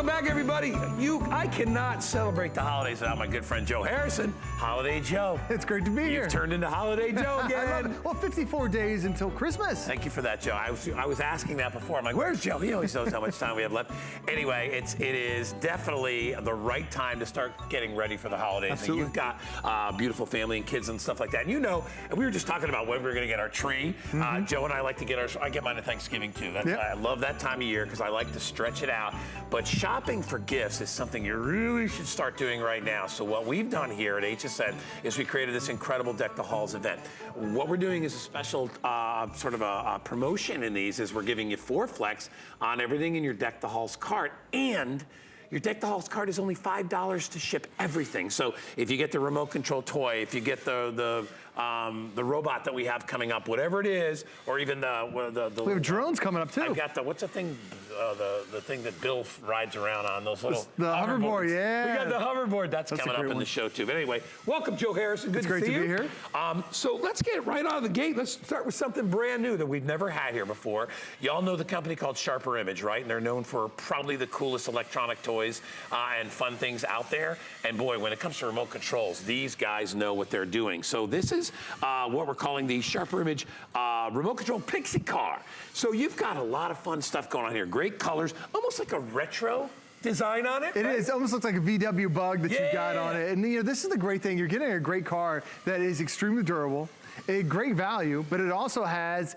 Welcome back, everybody. I cannot celebrate the holidays without my good friend Joe Harrison. Holiday Joe. It's great to be here. You've turned into Holiday Joe again. I love it. Well, 54 days until Christmas. Thank you for that, Joe. I was asking that before. I'm like, where's Joe? He always knows how much time we have left. Anyway, it is definitely the right time to start getting ready for the holidays. Absolutely. And you've got beautiful family and kids and stuff like that. And you know, we were just talking about when we were going to get our tree. Joe and I like to get I get mine at Thanksgiving too. I love that time of year because I like to stretch it out. But shopping for gifts is something you really should start doing right now. So what we've done here at HSN is we created this incredible Deck the Halls event. What we're doing is a special sort of a promotion in these is we're giving you 4 flex on everything in your Deck the Halls cart, and your Deck the Halls cart is only $5 to ship everything. So if you get the remote control toy, if you get the robot that we have coming up, whatever it is, or even the we have drones coming up too. I've got what's the thing, the thing that Bill rides around on, those little the hoverboard, yeah. We got the hoverboard, that's coming up in the show too. But anyway, welcome Joe Harrison, good to see you. It's great to be here. So let's get right out of the gate. Let's start with something brand new that we've never had here before. Y'all know the company called Sharper Image, right? And they're known for probably the coolest electronic toys and fun things out there. And boy, when it comes to remote controls, these guys know what they're doing. So this is what we're calling the Sharper Image remote control Pixie Car. So you've got a lot of fun stuff going on here. Great colors, almost like a retro design on it. It is. It almost looks like a VW Bug that you've got on it. And you know, this is the great thing. You're getting a great car that is extremely durable, a great value, but it also has,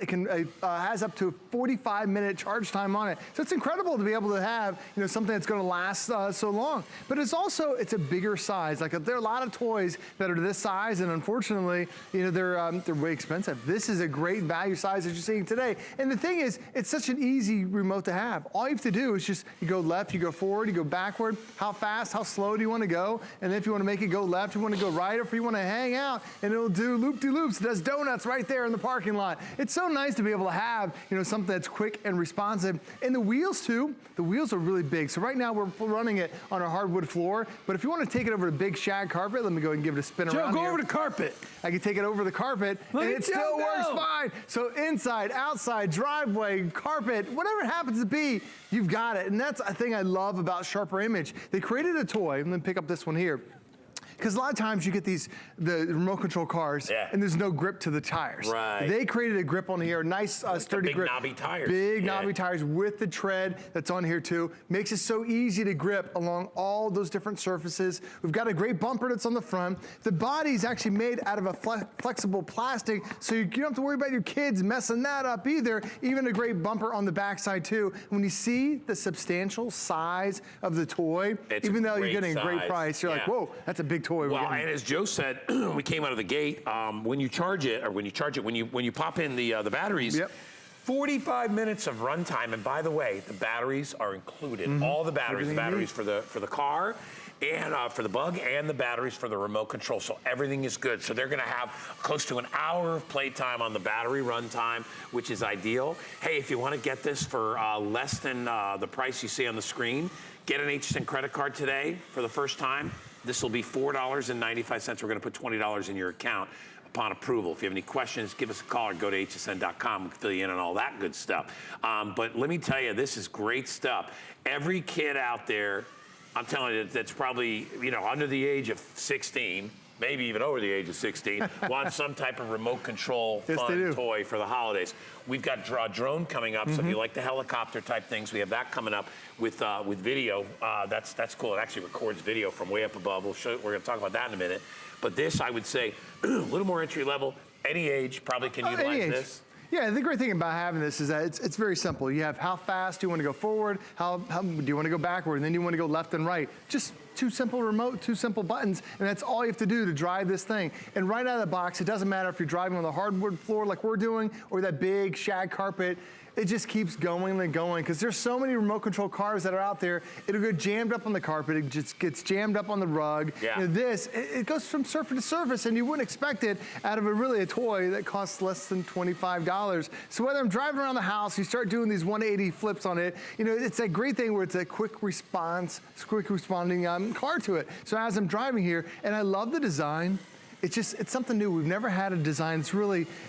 has up to a 45-minute charge time on it. So it's incredible to be able to have, you know, something that's gonna last so long. But it's a bigger size. Like there are a lot of toys that are this size, and unfortunately, you know, they're way expensive. This is a great value size that you're seeing today. And the thing is, it's such an easy remote to have. All you have to do is just, you go left, you go forward, you go backward. How fast, how slow do you wanna go? And then if you wanna make it go left, you wanna go right, or if you wanna hang out, and it'll do loop-de-loops. Does donuts right there in the parking lot. It's so nice to be able to have, you know, something that's quick and responsive. And the wheels too, the wheels are really big. So right now we're running it on a hardwood floor, but if you want to take it over to big shag carpet, let me go and give it a spin around Joe, here. go over the carpet. I can take it over the carpet, and it still works fine. So inside, outside, driveway, carpet, whatever it happens to be, you've got it. And that's a thing I love about Sharper Image. They created a toy, and then pick up this one here. Because a lot of times you get the remote control cars, and there's no grip to the tires. Right. They created a grip on here, nice sturdy grip. Big knobby tires. Big knobby tires with the tread that's on here too. Makes it so easy to grip along all those different surfaces. We've got a great bumper that's on the front. The body's actually made out of a flexible plastic, so you don't have to worry about your kids messing that up either. Even a great bumper on the backside too. When you see the substantial size of the toy, even though you're getting a great price, you're like, whoa, that's a big toy. Well, and as Joe said, we came out of the gate, when you pop in the batteries, 45 minutes of runtime, and by the way, the batteries are included. All the batteries, for the car, and for the Bug, and the batteries for the remote control. So everything is good. So they're gonna have close to an hour of playtime on the battery runtime, which is ideal. Hey, if you wanna get this for less than the price you see on the screen, get an HSN credit card today for the first time. This will be $4.95. We're gonna put $20 in your account upon approval. If you have any questions, give us a call or go to hsn.com. We can fill you in on all that good stuff. But let me tell you, this is great stuff. Every kid out there, I'm telling you, that's probably, you know, under the age of 16, maybe even over the age of 16, wants some type of remote control fun toy for the holidays. We've got drone coming up, so if you like the helicopter type things, we have that coming up with video. That's cool. It actually records video from way up above. We're going to talk about that in a minute. But this, I would say, a little more entry level. Any age probably can utilize this. Yeah, the great thing about having this is that it's very simple. You have how fast do you want to go forward, how do you want to go backward, and then you want to go left and right. Just two simple buttons, and that's all you have to do to drive this thing. And right out of the box, it doesn't matter if you're driving on the hardwood floor like we're doing, or that big shag carpet. It just keeps going and going, because there's so many remote control cars that are out there. It'll get jammed up on the carpet, it just gets jammed up on the rug. You know, this, it goes from surface to surface, and you wouldn't expect it out of a toy that costs less than $25. So whether I'm driving around the house, you start doing these 180 flips on it, you know, it's a great thing where it's a quick responding car to it. So as I'm driving here, and I love the design, it's something new. We've never had a design.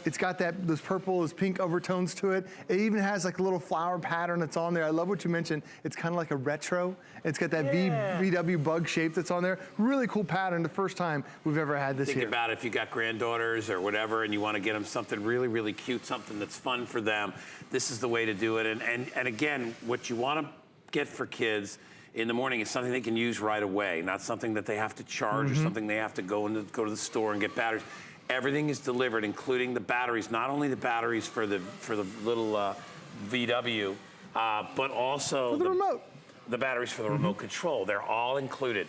It's got those purple, those pink overtones to it. It even has like a little flower pattern that's on there. I love what you mentioned. It's kind of like a retro. It's got that VW bug shape that's on there. Really cool pattern. The first time we've ever had this here. Think about if you got granddaughters or whatever and you want to get them something really, really cute, something that's fun for them. This is the way to do it. And again, what you want to get for kids in the morning is something they can use right away, not something that they have to charge or something they have to go to the store and get batteries. Everything is delivered, including the batteries, not only the batteries for the little VW, but also for the remote. The batteries for the remote control. They're all included.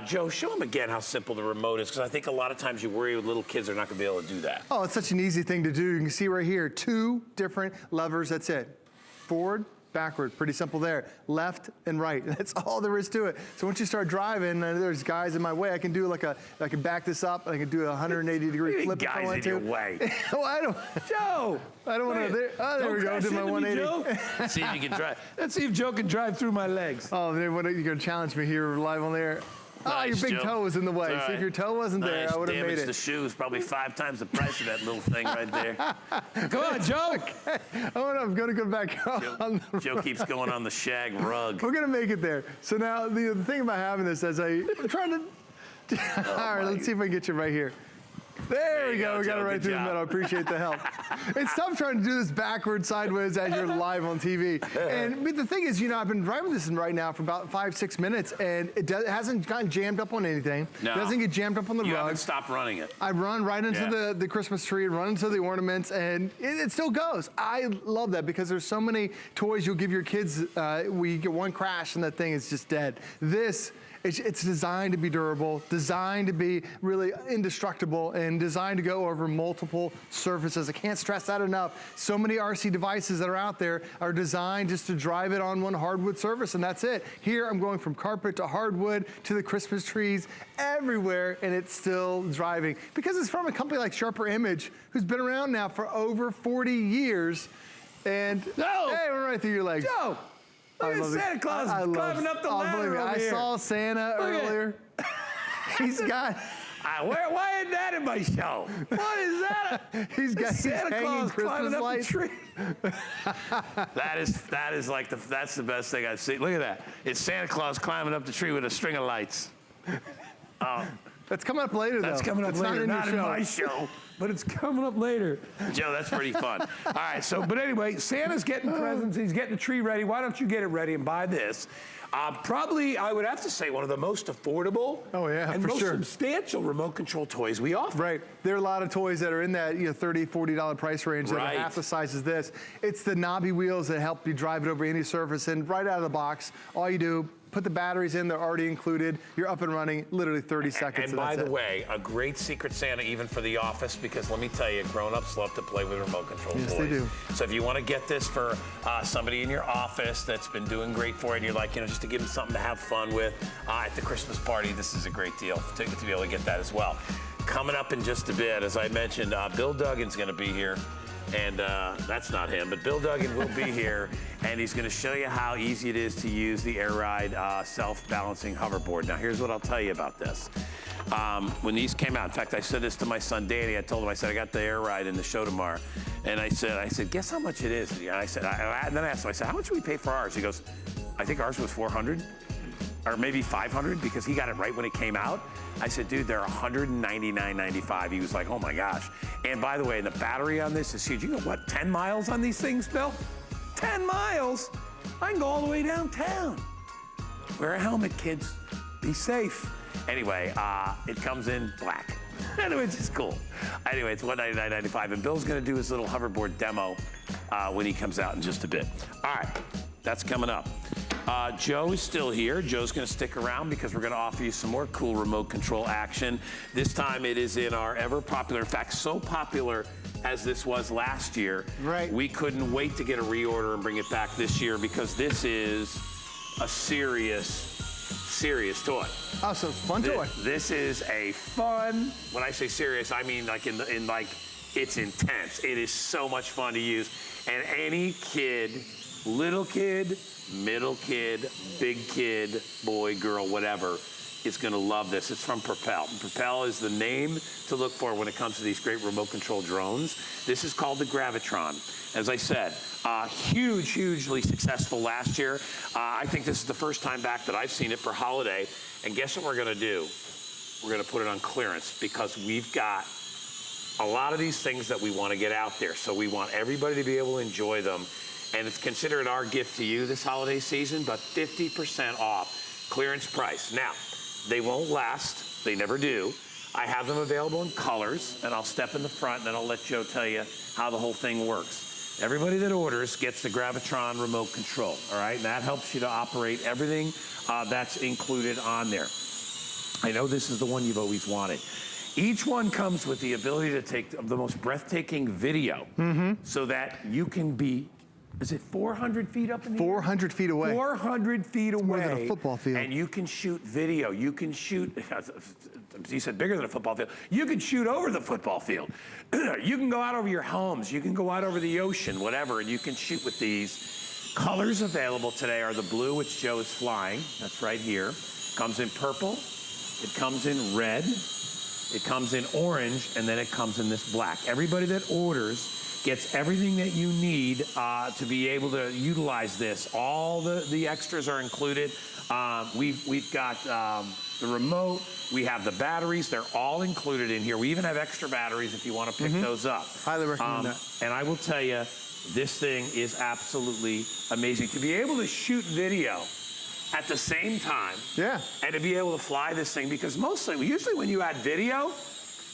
Joe, show them again how simple the remote is, because I think a lot of times you worry with little kids are not going to be able to do that. Oh, it's such an easy thing to do. You can see right here, 2 different levers. That's it. Forward, backward, pretty simple there. Left and right, that's all there is to it. So once you start driving, there's guys in my way. I can do I can back this up. I can do a 180-degree flip if I want to. Guys in your way. Well, I don't. Joe, I don't want to. There we go. Do my 180. Let's see if you can drive. Let's see if Joe can drive through my legs. Oh, man, you're gonna challenge me here live on the air. Nice, your big Joe. toe was in the way. Right. See, if your toe wasn't there, I would have made it. The shoes, probably 5 times the price of that little thing right there. Come on, Joe. Okay. I'm going to go back on the Joe keeps going on the shag rug. We're going to make it there. So now, the thing about having this as I'm trying to... All right, let's see if I can get you right here. There we go. We got it right through the middle. I appreciate the help. It's tough trying to do this backwards, sideways as you're live on TV. But the thing is, I've been driving this right now for about 5-6 minutes, and it hasn't gotten jammed up on anything. No. It doesn't get jammed up on the rug. You haven't stopped running it. I run right into the Christmas tree and run into the ornaments, and it still goes. I love that because there's so many toys you'll give your kids. We get one crash and that thing is just dead. It's designed to be durable, designed to be really indestructible, and designed to go over multiple surfaces. I can't stress that enough. So many RC devices that are out there are designed just to drive it on one hardwood surface, and that's it. Here, I'm going from carpet to hardwood to the Christmas trees, everywhere, and it's still driving. Because it's from a company like Sharper Image, who's been around now for over 40 years, and hey, we're right through your legs. Joe! Look at Santa Claus climbing up the ladder over here. I saw Santa earlier. He's got... Why isn't that in my show? What is that? He's Santa Claus Christmas lights. Up the tree. That's the best thing I've seen. Look at that. It's Santa Claus climbing up the tree with a string of lights. That's coming up later, though. That's coming up later. Not in my show. But it's coming up later. Joe, that's pretty fun. All right, but anyway, Santa's getting presents. He's getting the tree ready. Why don't you get it ready and buy this? Probably, I would have to say, one of the most affordable and most substantial remote control toys we offer. Right. There are a lot of toys that are in that $30, $40 price range that are half the size as this. It's the knobby wheels that help you drive it over any surface, and right out of the box, all you do, put the batteries in, they're already included. You're up and running, literally 30 seconds. And by the way, a great Secret Santa even for the office, because let me tell you, grown-ups love to play with remote control toys. Yes, they do. So if you want to get this for somebody in your office that's been doing great for you, and you're like, just to give them something to have fun with at the Christmas party, this is a great deal to be able to get that as well. Coming up in just a bit, as I mentioned, Bill Duggan's going to be here. And that's not him, but Bill Duggan will be here, and he's going to show you how easy it is to use the Air Ride self-balancing hoverboard. Now, here's what I'll tell you about this. When these came out, in fact, I said this to my son Danny. I told him, I said, I got the Air Ride in the show tomorrow, and I said, guess how much it is? And I said, and then I asked him, I said, how much did we pay for ours? He goes, I think ours was $400. Or maybe $500 because he got it right when it came out. I said, dude, they're $199.95. He was like, oh my gosh. And by the way, the battery on this is huge. You know what, 10 miles on these things, Bill? 10 miles? I can go all the way downtown. Wear a helmet, kids. Be safe. Anyway, it comes in black. Anyway, it's just cool. Anyway, it's $199.95. And Bill's gonna do his little hoverboard demo when he comes out in just a bit. All right, that's coming up. Joe is still here. Joe's going to stick around because we're going to offer you some more cool remote control action. This time it is in our ever popular, in fact, so popular as this was last year. Right. We couldn't wait to get a reorder and bring it back this year because this is a serious toy. Oh, so fun toy. This is a fun, when I say serious, I mean like it's intense. It is so much fun to use. And any kid, little kid, middle kid, big kid, boy, girl, whatever, is gonna love this. It's from Propel. Propel is the name to look for when it comes to these great remote control drones. This is called the Gravitron. As I said, hugely successful last year. I think this is the first time back that I've seen it for holiday. And guess what we're gonna do? We're gonna put it on clearance because we've got a lot of these things that we wanna get out there. So we want everybody to be able to enjoy them. And it's considered our gift to you this holiday season, but 50% off, clearance price. Now, they won't last, they never do. I have them available in colors, and I'll step in the front and then I'll let Joe tell you how the whole thing works. Everybody that orders gets the Gravitron remote control, all right? And that helps you to operate everything that's included on there. I know this is the one you've always wanted. Each one comes with the ability to take the most breathtaking video so that you can be, is it 400 feet up in the air? 400 feet away. 400 feet away. More than a football field. And you can shoot video. You can shoot, he said bigger than a football field. You can shoot over the football field. You can go out over your homes. You can go out over the ocean, whatever, and you can shoot with these. Colors available today are the blue, which Joe is flying. That's right here. Comes in purple. It comes in red. It comes in orange, and then it comes in this black. Everybody that orders gets everything that you need to be able to utilize this. All the extras are included. We've got the remote. We have the batteries. They're all included in here. We even have extra batteries if you want to pick those up. Highly recommend that. And I will tell you, this thing is absolutely amazing. To be able to shoot video at the same time, and to be able to fly this thing, because usually when you add video,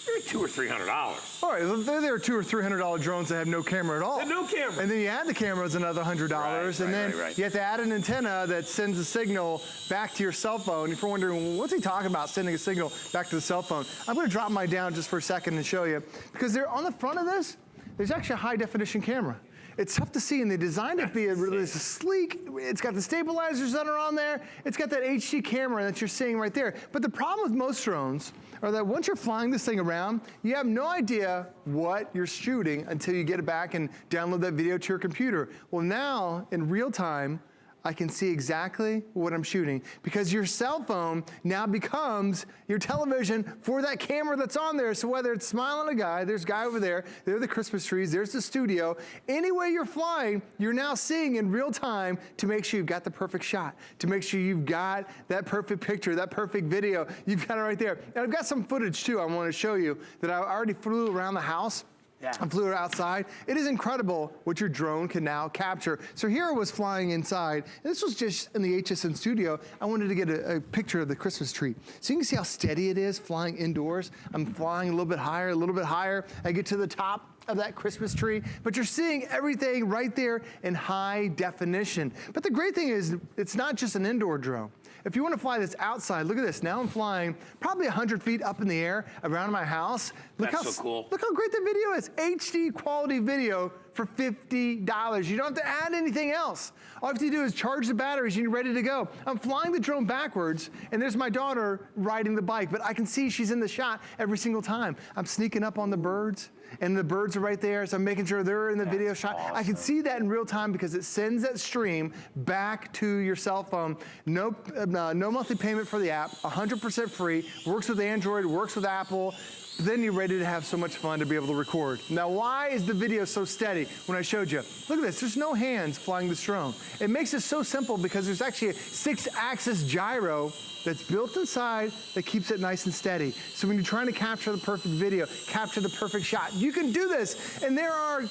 they're $200 or $300. All right, there are $200 or $300 drones that have no camera at all. No camera. And then you add the camera, it's another $100, and then you have to add an antenna that sends a signal back to your cell phone. If you're wondering, what's he talking about, sending a signal back to the cell phone? I'm going to drop mine down just for a second and show you, because on the front of this, there's actually a high definition camera. It's tough to see, and they designed it to be really sleek. It's got the stabilizers that are on there. It's got that HD camera that you're seeing right there. But the problem with most drones are that once you're flying this thing around, you have no idea what you're shooting until you get it back and download that video to your computer. Well, now, in real time, I can see exactly what I'm shooting, because your cell phone now becomes your television for that camera that's on there. So whether it's smiling at a guy, there's a guy over there, there are the Christmas trees, there's the studio. Any way you're flying, you're now seeing in real time to make sure you've got the perfect shot, to make sure you've got that perfect picture, that perfect video. You've got it right there. And I've got some footage too I want to show you that I already flew around the house. I flew it outside. It is incredible what your drone can now capture. So here I was flying inside, and this was just in the HSN studio. I wanted to get a picture of the Christmas tree. So you can see how steady it is flying indoors. I'm flying a little bit higher, a little bit higher. I get to the top of that Christmas tree, but you're seeing everything right there in high definition. But the great thing is, it's not just an indoor drone. If you want to fly this outside, look at this. Now I'm flying probably 100 feet up in the air around my house. Look That's so cool. Look how great the video is. HD quality video for $50. You don't have to add anything else. All you have to do is charge the batteries and you're ready to go. I'm flying the drone backwards, and there's my daughter riding the bike, but I can see she's in the shot every single time. I'm sneaking up on the birds, and the birds are right there, so I'm making sure they're in the video shot. Awesome. I can see that in real time because it sends that stream back to your cell phone. No monthly payment for the app, 100% free, works with Android, works with Apple. Then you're ready to have so much fun to be able to record. Now, why is the video so steady when I showed you? Look at this, there's no hands flying this drone. It makes it so simple because there's actually a 6-axis gyro that's built inside that keeps it nice and steady. So when you're trying to capture the perfect video, capture the perfect shot, you can do this. And there are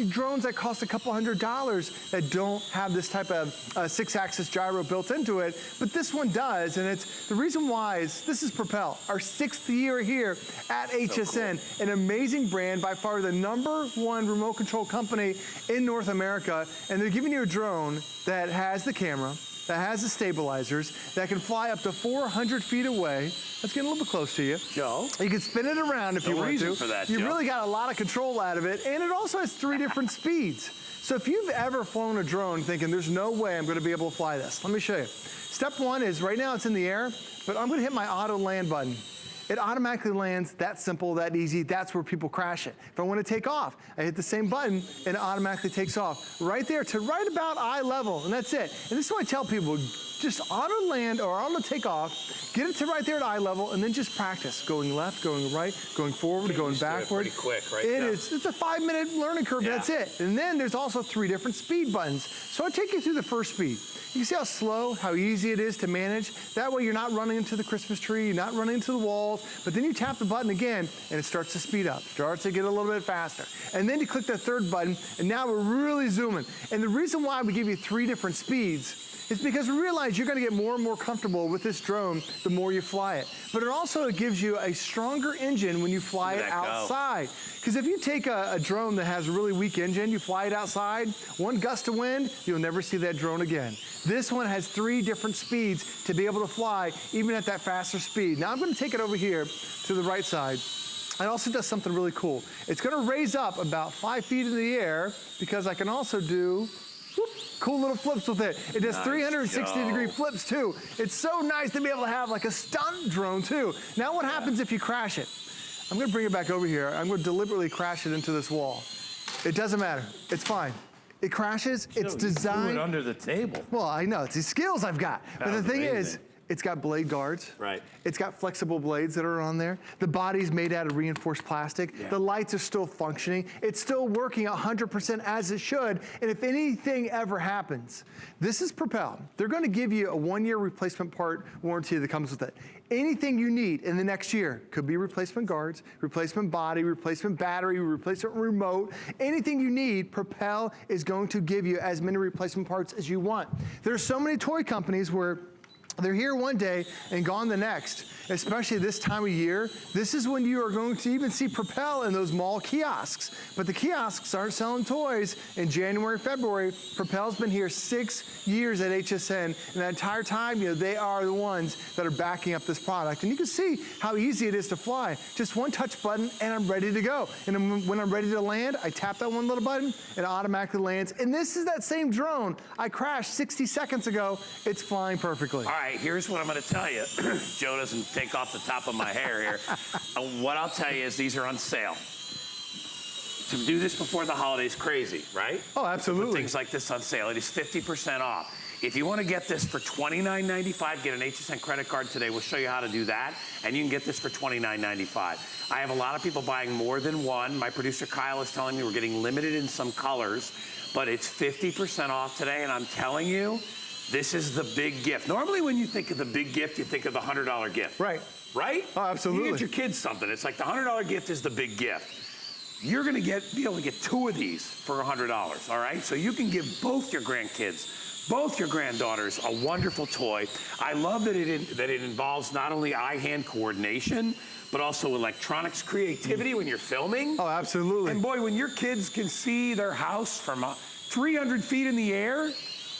drones that cost a couple $100 that don't have this type of 6-axis gyro built into it, but this one does. And it's the reason why is this is Propel, our 6th year here at HSN, cool. An amazing brand, by far the #1 remote control company in North America. And they're giving you a drone that has the camera, that has the stabilizers, that can fly up to 400 feet away. Let's get a little bit close to you. Joe. You can spin it around if you want to. For that, you Joe. really got a lot of control out of it, and it also has 3 different speeds. So if you've ever flown a drone thinking there's no way I'm going to be able to fly this, let me show you. Step 1 is right now it's in the air, but I'm going to hit my auto land button. It automatically lands, that simple, that easy. That's where people crash it. If I want to take off, I hit the same button and it automatically takes off. Right there to right about eye level, and that's it. And this is what I tell people, just auto land or auto take off, get it to right there at eye level, and then just practice. Going left, going right, going forward, going backward. Pretty quick, right? It's a 5-minute learning curve, that's it. And then there's also 3 different speed buttons. So I'll take you through the first speed. You can see how slow, how easy it is to manage. That way you're not running into the Christmas tree, you're not running into the walls, but then you tap the button again and it starts to speed up, starts to get a little bit faster. And then you click that 3rd button and now we're really zooming. And the reason why we give you 3 different speeds is because we realize you're gonna get more and more comfortable with this drone the more you fly it. But it also gives you a stronger engine when you fly it outside. Because if you take a drone that has a really weak engine, you fly it outside, one gust of wind, you'll never see that drone again. This one has 3 different speeds to be able to fly even at that faster speed. Now I'm gonna take it over here to the right side. It also does something really cool. It's gonna raise up about 5 feet in the air because I can also do cool little flips with it. It does 360-degree flips too. It's so nice to be able to have like a stunt drone too. Now what happens if you crash it? I'm gonna bring it back over here. I'm gonna deliberately crash it into this wall. It doesn't matter, it's fine. It crashes, it's designed. Threw it under the table. Well, I know, it's these skills I've got. But the thing is, it's got blade guards. Right. It's got flexible blades that are on there. The body's made out of reinforced plastic. Yeah. The lights are still functioning. It's still working 100% as it should. And if anything ever happens, this is Propel. They're gonna give you a 1-year replacement part warranty that comes with it. Anything you need in the next year, could be replacement guards, replacement body, replacement battery, replacement remote, anything you need, Propel is going to give you as many replacement parts as you want. There's so many toy companies where they're here one day and gone the next, especially this time of year. This is when you are going to even see Propel in those mall kiosks. But the kiosks aren't selling toys in January, February. Propel's been here 6 years at HSN, and that entire time, they are the ones that are backing up this product. And you can see how easy it is to fly. Just one touch button, and I'm ready to go. And when I'm ready to land, I tap that one little button, it automatically lands. And this is that same drone I crashed 60 seconds ago. It's flying perfectly. All right, here's what I'm gonna tell you. Joe doesn't take off the top of my hair here. What I'll tell you is these are on sale. To do this before the holidays, crazy, right? Oh, absolutely. Put things like this on sale. It is 50% off. If you want to get this for $29.95, get an HSN credit card today. We'll show you how to do that, and you can get this for $29.95. I have a lot of people buying more than one. My producer Kyle is telling me we're getting limited in some colors, but it's 50% off today, and I'm telling you, this is the big gift. Normally when you think of the big gift, you think of the $100 gift. Right. Right? Oh, absolutely. You get your kids something. It's like the $100 gift is the big gift. You're gonna be able to get 2 of these for $100, all right? So you can give both your grandkids, both your granddaughters a wonderful toy. I love that it involves not only eye-hand coordination, but also electronics creativity when you're filming. Oh, absolutely. And boy, when your kids can see their house from 300 feet in the air,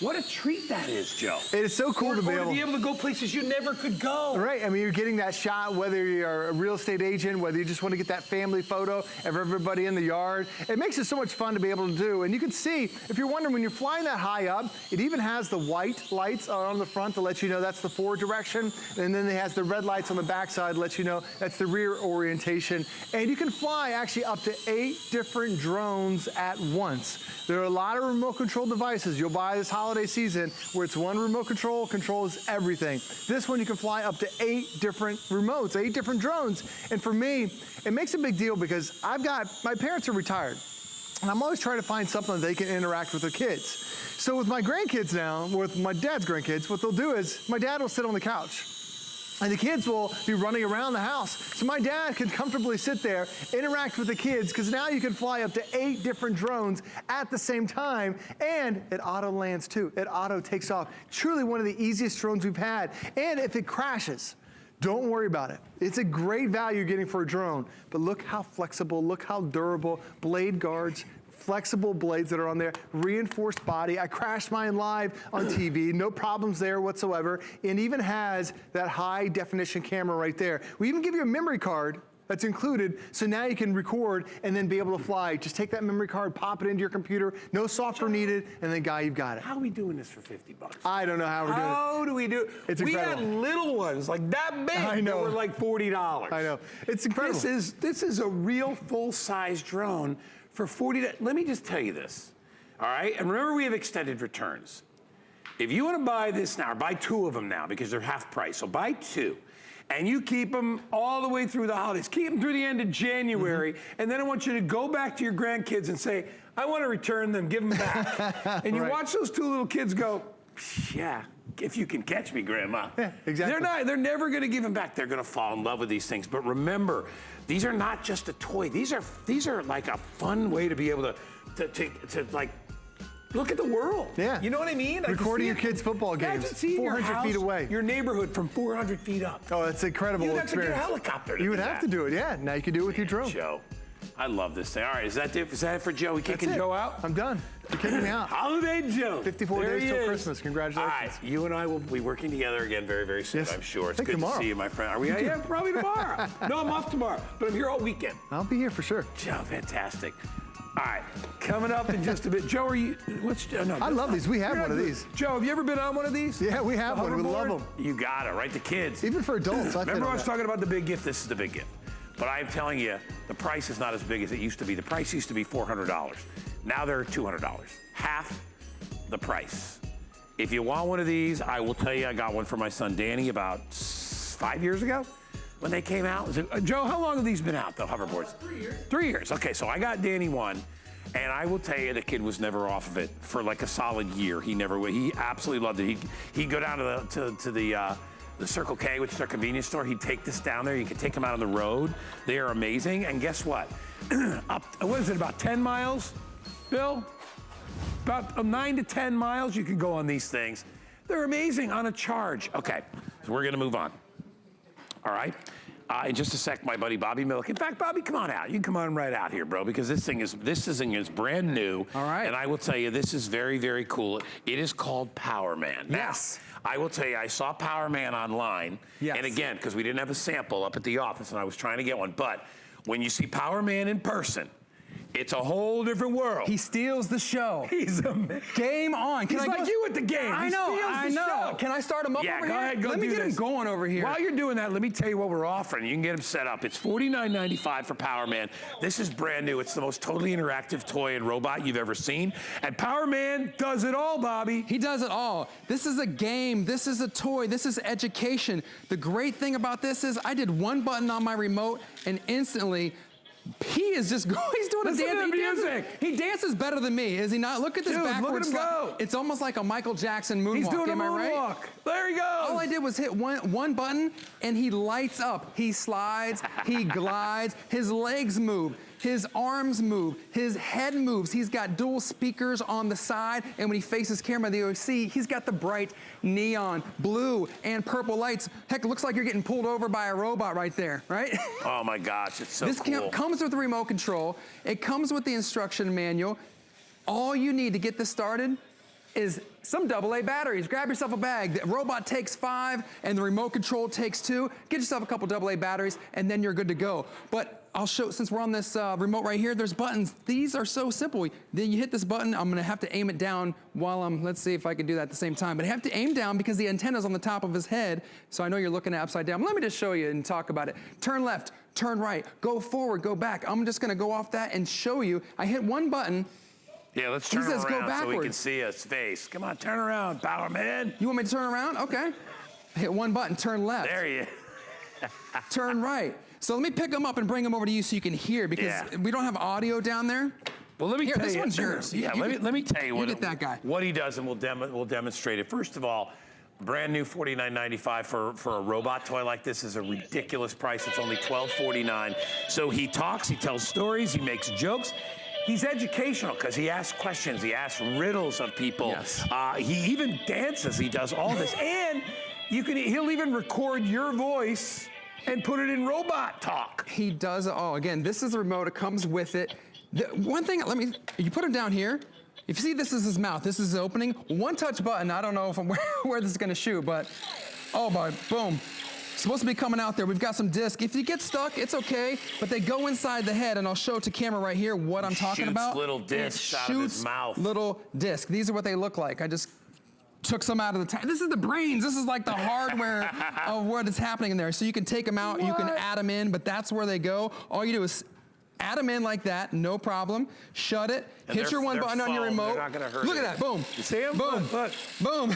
what a treat that is, Joe. It is so cool to be able to go places you never could go. Right, I mean, you're getting that shot, whether you're a real estate agent, whether you just want to get that family photo of everybody in the yard. It makes it so much fun to be able to do. And you can see, if you're wondering, when you're flying that high up, it even has the white lights on the front to let you know that's the forward direction. And then it has the red lights on the backside to let you know that's the rear orientation. And you can fly actually up to 8 different drones at once. There are a lot of remote control devices you'll buy this holiday season where it's one remote control, controls everything. This one you can fly up to 8 different remotes, 8 different drones. And for me, it makes a big deal because my parents are retired. And I'm always trying to find something that they can interact with their kids. So with my grandkids now, with my dad's grandkids, what they'll do is my dad will sit on the couch. And the kids will be running around the house. So my dad can comfortably sit there, interact with the kids, because now you can fly up to 8 different drones at the same time, and it auto lands too. It auto takes off. Truly one of the easiest drones we've had. And if it crashes, don't worry about it. It's a great value you're getting for a drone, but look how flexible, look how durable, blade guards, flexible blades that are on there, reinforced body. I crashed mine live on TV, no problems there whatsoever, and even has that high definition camera right there. We even give you a memory card that's included, so now you can record and then be able to fly. Just take that memory card, pop it into your computer, no software needed, and then you've got it. How are we doing this for 50 bucks? I don't know how we're doing it. How do we do it? It's incredible. We had little ones like that big. I know. That were like $40. I know. It's incredible. This is a real full-size drone for $40. Let me just tell you this, all right? And remember, we have extended returns. If you want to buy this now, or buy 2 of them now because they're half price, so buy 2. And you keep them all the way through the holidays. Keep them through the end of January, and then I want you to go back to your grandkids and say, I want to return them, give them back. And you watch those 2 little kids go, yeah, if you can catch me, Grandma. Yeah, exactly. They're never going to give them back. They're going to fall in love with these things. But remember, these are not just a toy. These are like a fun way to be able to like, look at the world. Yeah. You know what I mean? Recording your kids' football games 400 feet away. Your neighborhood from 400 feet up. Oh, that's an incredible experience. You'd have to get a helicopter to You would do have that. to do it, yeah. Now you can do it with your drone. Joe, I love this thing. All right, is that it for Joe? We kicking Joe out? I'm done. You're kicking me out. Holiday Joe. 54 there days till is. Christmas. Congratulations. All right, you and I will be working together again very, very soon, Yes. I'm sure. I It's think good tomorrow. to see you, my friend. Are we? Yeah, probably tomorrow. No, I'm off tomorrow, but I'm here all weekend. I'll be here for sure. Joe, fantastic. All right, coming up in just a bit. Joe, are you? No, I love these. We have one of these. Joe, have you ever been on one of these? Yeah, we have one. We love them. You got it, right? The kids. Even for adults, I Remember I was talking about the big gift? This is the big gift. But I'm telling you, the price is not as big as it used to be. The price used to be $400. Now they're $200. Half the price. If you want one of these, I will tell you, I got one for my son Danny about 5 years ago when they came out. Joe, how long have these been out, the hoverboards? 3 years. 3 years. Okay, so I got Danny one. And I will tell you, the kid was never off of it for like a solid year. He never would. He absolutely loved it. He'd go down to the Circle K, which is their convenience store. He'd take this down there. You could take them out on the road. They are amazing. And guess what? What is it, about 10 miles, Bill? About 9 to 10 miles you can go on these things. They're amazing on a charge. Okay, so we're gonna move on. All right. In just a sec, my buddy Bobby Millick. In fact, Bobby, come on out. You can come on right out here, bro, because this thing is brand new. All right. And I will tell you, this is very, very cool. It is called Power Man. Now, Yes. I will tell you, I saw Power Man online. Yes. And again, because we didn't have a sample up at the office, and I was trying to get one. But when you see Power Man in person, it's a whole different world. He steals the show. He's amazing. Game on. He's like you at the game. I He know, steals I the know. show. Can I start him up Yeah, over go here? ahead, go Let me do get him this. going over here. While you're doing that, let me tell you what we're offering. You can get him set up. It's $49.95 for Power Man. This is brand new. It's the most totally interactive toy and robot you've ever seen. And Power Man does it all, Bobby. He does it all. This is a game. This is a toy. This is education. The great thing about this is I did one button on my remote and instantly he is just going, he's doing Listen a dance. to the music. He dances better than me, is he not? Look at this Dude, look at backwards him slide. go. It's almost like a Michael Jackson moonwalk. He's doing a am I moonwalk. right? There he goes. All I did was hit one button and he lights up. He slides, he glides, his legs move, his arms move, his head moves. He's got dual speakers on the side, and when he faces camera, you'll see he's got the bright neon blue and purple lights. Heck, it looks like you're getting pulled over by a robot right there, right? Oh my gosh, it's so This cool. comes with the remote control. It comes with the instruction manual. All you need to get this started is some AA batteries. Grab yourself a bag. The robot takes 5 and the remote control takes 2. Get yourself a couple AA batteries and then you're good to go. But I'll show, since we're on this remote right here, there's buttons. These are so simple. Then you hit this button. I'm gonna have to aim it down while let's see if I can do that at the same time. But I have to aim down because the antenna's on the top of his head. So I know you're looking at upside down. Let me just show you and talk about it. Turn left, turn right, go forward, go back. I'm just gonna go off that and show you. I hit one button. Yeah, let's turn says go around so we can backwards. see his face. Come on, turn around, Power Man. You want me to turn around? Okay. I hit one button, turn left. There you Turn right. So let me pick them up and bring them over to you so you can hear because Yeah. we don't have audio down there. Well, let me Here, tell this you. one's yours. Yeah, You let me tell you what get that guy. what he does, and we'll demonstrate it. First of all, brand new $49.95 for a robot toy like this is a ridiculous price. It's only $12.49. So he talks, he tells stories, he makes jokes. He's educational because he asks questions, he asks riddles of people. Yes. He even dances. He does all this, and he'll even record your voice and put it in robot talk. He does it all. Again, this is the remote. It comes with it. The one thing, you put him down here. If you see, this is his mouth. This is his opening. One touch button. I don't know if where this is gonna shoot, but oh boy, boom. Supposed to be coming out there. We've got some disc. If you get stuck, it's okay, but they go inside the head, and I'll show to camera right here what I'm talking Shoots about. little It discs out of his shoots mouth. Little disc. These are what they look like. I just took some out of the tank. This is the brains. This is like the hardware of what is happening in there. So you can take them out, you can add them in, but that's where they go. All you do is Add them in like that, no problem. Shut it. And Hit your one they're button on your foam, remote. they're not gonna hurt Look at it. that, boom. You see 'em? Boom, Look. boom.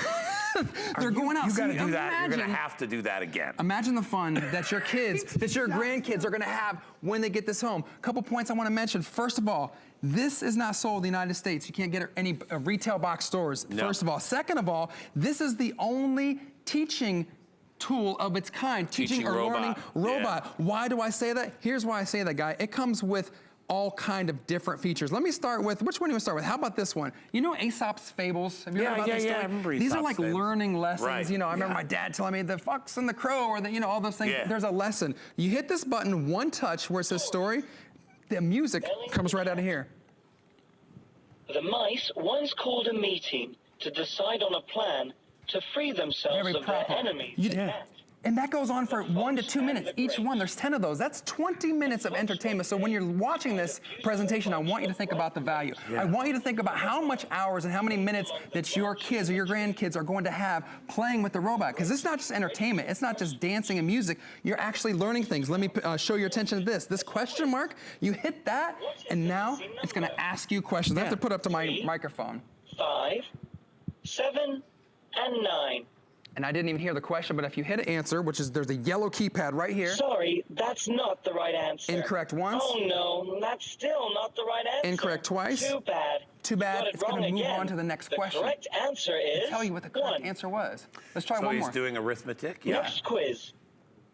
They're going out. You gotta See, do that. You're gonna imagine- have to do that again. Imagine the fun that your kids, that your grandkids are gonna have when they get this home. A couple points I wanna mention. First of all, this is not sold in the United States. You can't get it any retail box stores, No. first of all. Second of all, this is the only teaching tool of its kind, teaching or learning robot. Yeah. Why do I say that? Here's why I say that, guy. It comes with all kind of different features. Let me start with, which one do you want to start with? How about this one? You know Aesop's Fables? Have you heard about this story? I remember These are Aesop's like Fables. learning lessons. Right. You know, I remember my dad telling me the fox and the crow, or the, you know, all those things. Yeah. There's a lesson. You hit this button, one touch where it says story, the music comes right out of here. The mice once called a meeting to decide on a plan to free themselves Very of their proper. enemies. And that goes on for 1 to 2 minutes each one. There's 10 of those. That's 20 minutes of entertainment. So when you're watching this presentation, I want you to think about the value. I want you to think about how much hours and how many minutes that your kids or your grandkids are going to have playing with the robot. Because it's not just entertainment. It's not just dancing and music. You're actually learning things. Let me show your attention to this. This question mark, you hit that, and now it's going to ask you questions. I have to put up to my microphone. 5, 7, and 9. And I didn't even hear the question, but if you hit answer, which is there's a yellow keypad right here. Sorry, that's not the right answer. Incorrect once. Oh no, that's still not the right answer. Incorrect twice. Too bad. Too You bad. got it It's going to wrong move again. on to the next the question. The correct answer is I'll tell you what the correct 1. answer was. Let's try So one he's more. doing arithmetic? Next quiz.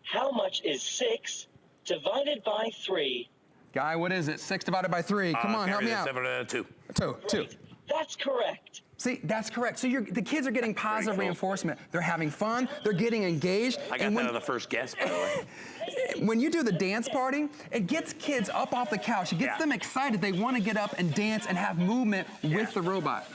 How much is 6 divided by 3? Guy, what is it? 6 divided by 3. Come on, help me out. 2. Two. That's correct. See, that's correct. So the kids are getting positive cool. reinforcement. They're having fun. They're getting engaged. I got that on the first guess, by the way. When you do the dance party, it gets kids up off the couch. It gets them excited. They want to get up and dance and have movement with the robot.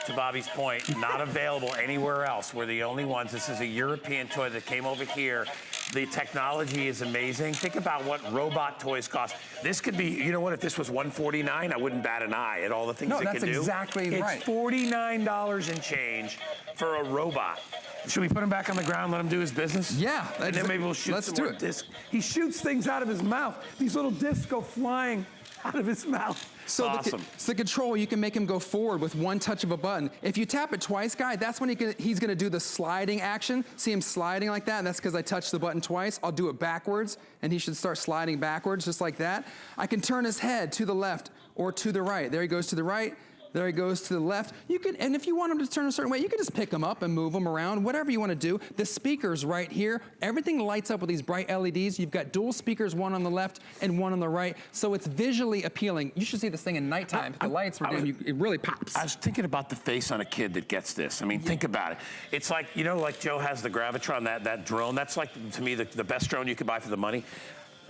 To Bobby's point, not available anywhere else. We're the only ones. This is a European toy that came over here. The technology is amazing. Think about what robot toys cost. This could be, you know what, if this was $149, I wouldn't bat an eye at all the things it can do. No, that's exactly right. It's $49 and change for a robot. Should we put him back on the ground, let him do his business? Yeah. And then maybe we'll shoot some more discs. He shoots things out of his mouth. These little discs go flying out of his mouth. So awesome. The control, you can make him go forward with one touch of a button. If you tap it twice, guy, that's when he's gonna do the sliding action. See him sliding like that, and that's because I touched the button twice. I'll do it backwards, and he should start sliding backwards, just like that. I can turn his head to the left or to the right. There he goes to the right. There he goes to the left. You can, and if you want him to turn a certain way, you can just pick him up and move him around, whatever you want to do. The speakers right here, everything lights up with these bright LEDs. You've got dual speakers, one on the left and one on the right, so it's visually appealing. You should see this thing in nighttime. If the lights were dim, it really pops. I was thinking about the face on a kid that gets this. I mean, think about it. It's like, you know, like Joe has the Gravitron, that drone. That's like, to me, the best drone you could buy for the money.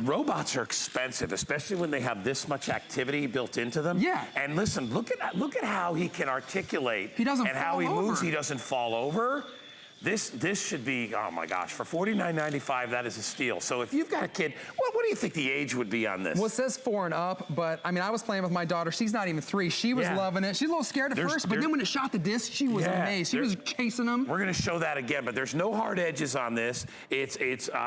Robots are expensive, especially when they have this much activity built into them. Yeah. And listen, look at how he can articulate. He doesn't and how fall he moves. over. He doesn't fall over. This should be, oh my gosh, for $49.95, that is a steal. So if you've got a kid, what do you think the age would be on this? Well, it says 4 and up, but I mean, I was playing with my daughter. She's not even 3. She was loving it. She's a little scared at first, but then when it shot the disc, she was amazed. She was chasing them. We're gonna show that again, but there's no hard edges on this.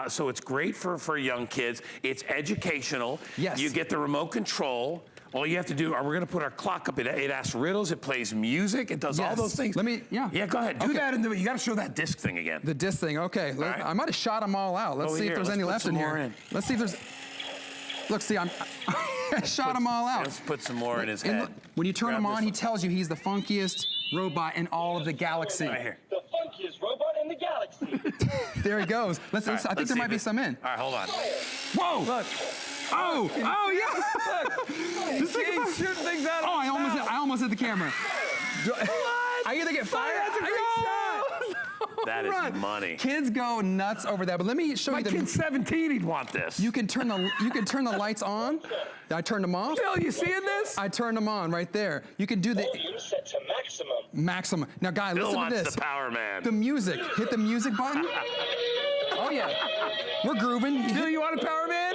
So it's great for young kids. It's educational. Yes. You get the remote control. All you have to do, we're going to put our clock up. It asks riddles. It plays music. It does all those things. Yeah, go ahead. Do that. You got to show that disc thing again. The disc thing. Okay. Right. I might have shot them all out. Let's see if there's any left in here. Let's see if there's. Look, see, I shot them all out. Let's put some more in his head. Look, when you turn him on, he tells you he's the funkiest robot in all of the galaxy. Right here. The funkiest robot in the galaxy. There he goes. I think there might be some in. All right, hold on. Whoa! Look. Oh, yeah! He's shooting things out of I almost hit the camera. I either get fired. That is money. Kids go nuts over that. But let me show you. My kid's 17. He'd want this. You can turn the lights on. I turned them off. Bill, you seeing this? I turned them on right there. You can do the Volume set to maximum. maximum. Now, guy, Bill listen to wants this. the Power Man. The music. Hit the music button. Oh yeah. We're grooving. Bill, you want a Power Man?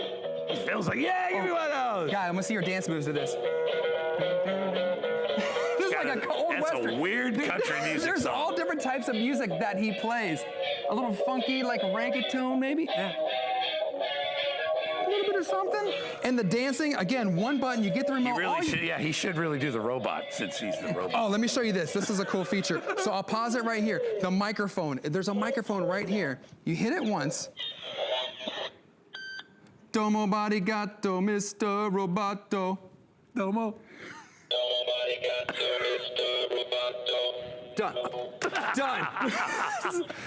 Bill's like, yeah, give me one of those. Guy, I'm gonna see your dance moves to this. This is like an old That's western. a weird country music There's song. all different types of music that he plays. A little funky, like reggaeton, maybe. Yeah. A little bit or something? And the dancing, again, one button, you get the remote. He really should, yeah, he should really do the robot since he's the robot. Oh, let me show you this. This is a cool feature. So I'll pause it right here. The microphone, there's a microphone right here. You hit it once. Domo barigato, Mr. Roboto. Domo. Done. Done.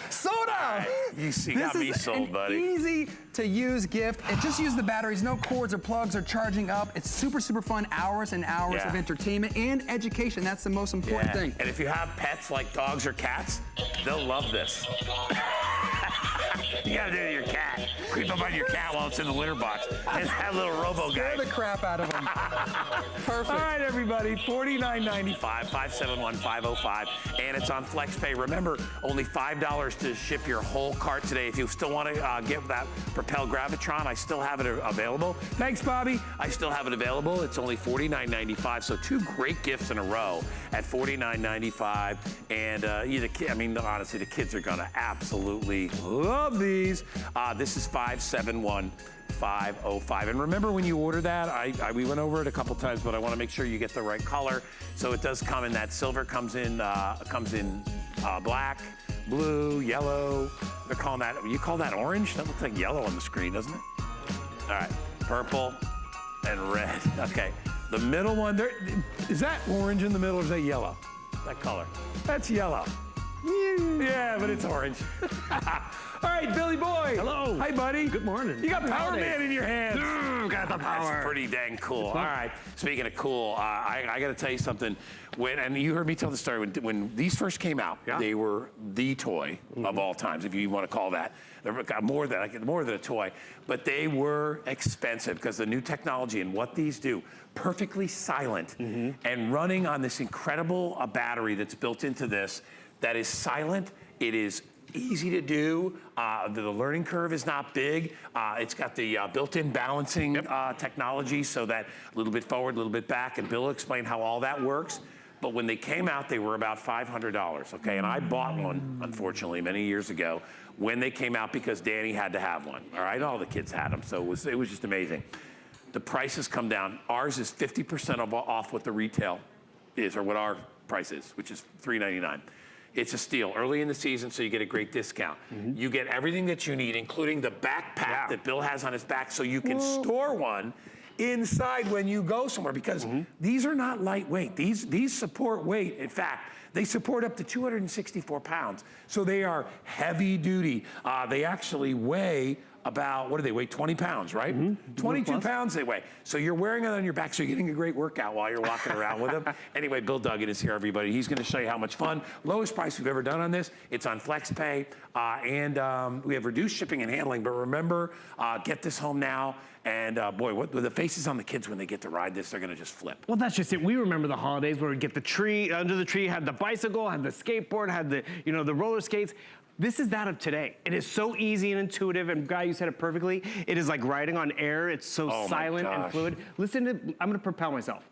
Soda. You see, got me sold, buddy. Easy to use gift. And just use the batteries. No cords or plugs or charging up. It's super, super fun. Hours and hours of entertainment and education. That's the most important thing. And if you have pets like dogs or cats, they'll love this. You gotta do it to your cat. Creep up on your cat while it's in the litter box. And that little robo guy. Scare the crap out of them. Perfect. All right, everybody, $49.95, 571-505, and it's on FlexPay. Remember, only $5 to ship your whole cart today. If you still want to get that Propel Gravitron, I still have it available. Thanks, Bobby. I still have it available. It's only $49.95, so 2 great gifts in a row at $49.95. And honestly, the kids are gonna absolutely love these. This is 571-505. And remember, when you order that, we went over it a couple times, but I want to make sure you get the right color. So it does come in that silver, comes in black, blue, yellow. They're calling that, you call that orange? That looks like yellow on the screen, doesn't it? All right, purple and red. Okay, the middle one there, is that orange in the middle or is that yellow? That color, that's yellow. Yeah, but it's orange. All right, Billy Boy. Hello. Hi, buddy. Good morning. You got Happy Power holidays. Man in your hands. Got the power. That's pretty dang cool. All right. Speaking of cool, I got to tell you something. And you heard me tell the story when these first came out. They were the toy of all times, if you want to call that. They're more than a toy, but they were expensive because the new technology and what these do, perfectly silent and running on this incredible battery that's built into this. That is silent. It is easy to do. The learning curve is not big. It's got the built-in balancing technology, so that a little bit forward, a little bit back, and Bill will explain how all that works. But when they came out, they were about $500, okay? And I bought one, unfortunately, many years ago when they came out because Danny had to have one, all right? All the kids had them, so it was just amazing. The prices come down. Ours is 50% off what the retail is, or what our price is, which is $3.99. It's a steal early in the season, so you get a great discount. You get everything that you need, including the backpack that Bill has on his back, so you can store one inside when you go somewhere, because these are not lightweight. These support weight. In fact, they support up to 264 pounds. So they are heavy duty. They actually weigh about, what do they weigh, 20 pounds, right? 22 pounds they weigh. So you're wearing it on your back, so you're getting a great workout while you're walking around with them. Anyway, Bill Duggan is here, everybody. He's gonna show you how much fun. Lowest price we've ever done on this. It's on FlexPay, and we have reduced shipping and handling, but remember, get this home now. And boy, what the faces on the kids when they get to ride this, they're gonna just flip. Well, that's just it. We remember the holidays where we'd get the tree, under the tree, had the bicycle, had the skateboard, had the, the roller skates. This is that of today. It is so easy and intuitive, and Guy, you said it perfectly. It is like riding on air. It's so silent and fluid. Listen to, I'm gonna propel myself.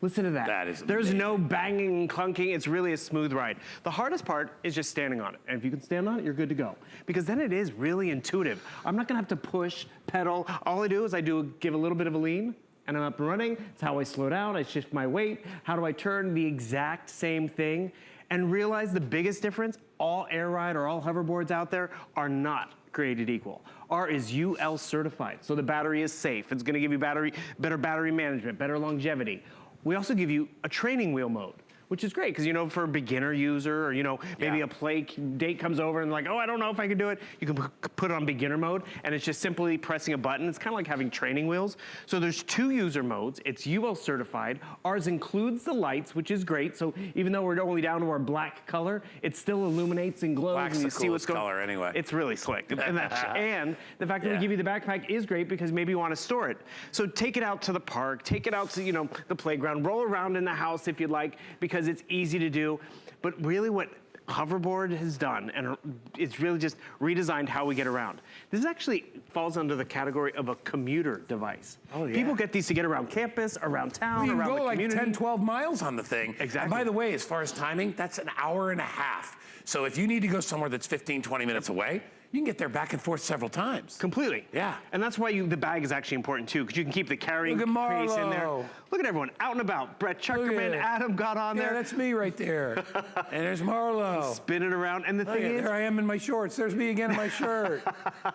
Listen to that. That is There's amazing. no banging and clunking. It's really a smooth ride. The hardest part is just standing on it. And if you can stand on it, you're good to go. Because then it is really intuitive. I'm not gonna have to push, pedal. All I do is give a little bit of a lean, and I'm up and running. It's how I slow down. I shift my weight. How do I turn? The exact same thing. And realize the biggest difference, all air ride or all hoverboards out there are not created equal. R is UL certified, so the battery is safe. It's gonna give you better battery management, better longevity. We also give you a training wheel mode, which is great, because for a beginner user, or maybe a play date comes over and like, oh, I don't know if I can do it. You can put it on beginner mode, and it's just simply pressing a button. It's kind of like having training wheels. So there's 2 user modes. It's UL certified. Ours includes the lights, which is great. So even though we're only down to our black color, it still illuminates and glows, Black's and you the see what's coolest going. color anyway. It's really slick, and the fact that we give you the backpack is great, because maybe you want to store it. So take it out to the park, take it out to the playground, roll around in the house if you'd like, because it's easy to do. But really what Hoverboard has done, and it's really just redesigned how we get around. This actually falls under the category of a commuter device. Oh, yeah. People get these to get around campus, around town, You can around go the like community. 10, 12 miles on the thing. Exactly. And by the way, as far as timing, that's an hour and a half. So if you need to go somewhere that's 15, 20 minutes away, you can get there back and forth several times. Completely. Yeah. And that's why the bag is actually important too, because you can keep the carrying Look at case in there. Marlo. Look at everyone out and about. Brett Chuckerman, it. Adam got on Yeah, there. that's me right there. And there's Marlo. Spinning around. And the Look thing at, is, there I am in my shorts. There's me again in my shirt.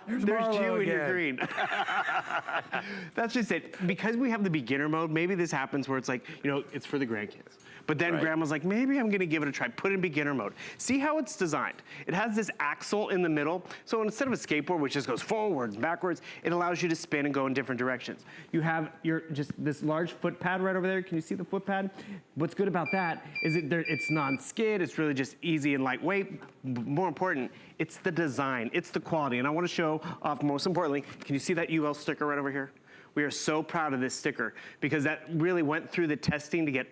There's Marlo you in again. your green. That's just it. Because we have the beginner mode, maybe this happens where it's like, you know, it's for the grandkids. But then Right. grandma's like, maybe I'm gonna give it a try. Put it in beginner mode. See how it's designed. It has this axle in the middle. So instead of a skateboard, which just goes forward and backwards, it allows you to spin and go in different directions. You have just this large foot pad right over there. Can you see the foot pad? What's good about that is it's non-skid. It's really just easy and lightweight. More important, it's the design. It's the quality. And I wanna show off, most importantly, can you see that UL sticker right over here? We are so proud of this sticker because that really went through the testing to get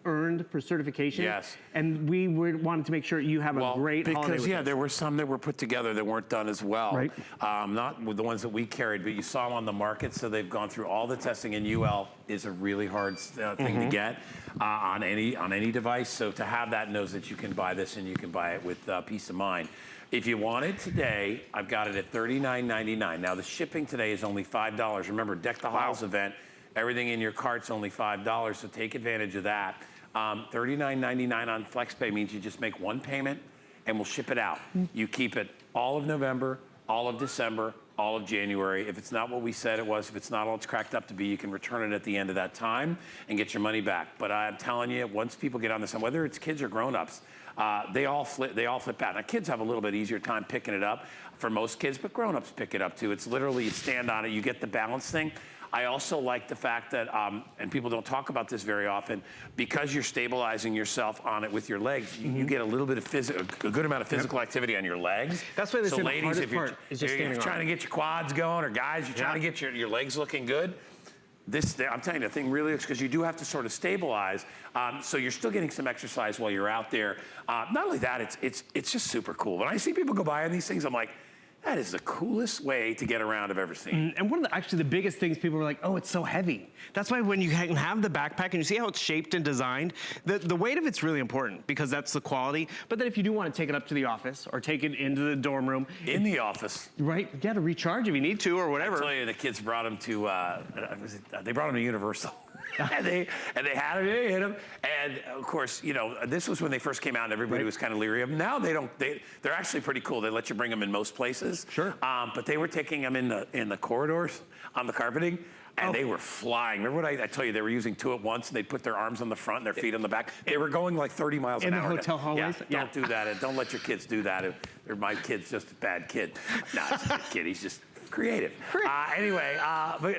earned for certification. Yes. And we wanted to make sure you have a great holiday because with yeah, us. there were some that were put together that weren't done as well. Right. Not with the ones that we carried, but you saw them on the market, so they've gone through all the testing, and UL is a really hard thing to get on any device. So to have that knows that you can buy this and you can buy it with peace of mind. If you want it today, I've got it at $39.99. Now the shipping today is only $5. Remember, Deck the Halls event, everything in your cart's only $5, so take advantage of that. $39.99 on FlexPay means you just make one payment and we'll ship it out. You keep it all of November, all of December, all of January. If it's not what we said it was, if it's not all it's cracked up to be, you can return it at the end of that time and get your money back. But I'm telling you, once people get on this, and whether it's kids or grown-ups, they all flip out. Now, kids have a little bit easier time picking it up for most kids, but grown-ups pick it up too. It's literally you stand on it, you get the balance thing. I also like the fact that, and people don't talk about this very often, because you're stabilizing yourself on it with your legs, you get a little bit of a good amount of physical activity on your legs. That's why they say the ladies, hardest if you're, part is just you're standing on trying to get your quads going, or guys, you're trying to get your legs looking good. I'm telling you, the thing really is because you do have to sort of stabilize. So you're still getting some exercise while you're out there. Not only that, it's just super cool. When I see people go by on these things, I'm like, that is the coolest way to get around I've ever seen. And one of the biggest things people were like, oh, it's so heavy. That's why when you can have the backpack and you see how it's shaped and designed, the weight of it's really important because that's the quality. But then if you do want to take it up to the office or take it into the dorm room. In the office. Right, you got to recharge if you need to or whatever. I tell you, the kids brought them to, they brought them to Universal. and they had him, they hit him. And of course, you know, this was when they first came out and everybody was kind of leery of them. Now they're actually pretty cool. They let you bring them in most places. Sure. But they were taking them in the corridors on the carpeting. And they were flying. Remember what I told you? They were using two at once, and they'd put their arms on the front and their feet on the back. They were going like 30 miles an hour. In the hotel hallways? Yeah, don't do that. Don't let your kids do that. My kid's just a bad kid. No, it's a good kid. He's just creative. Anyway, but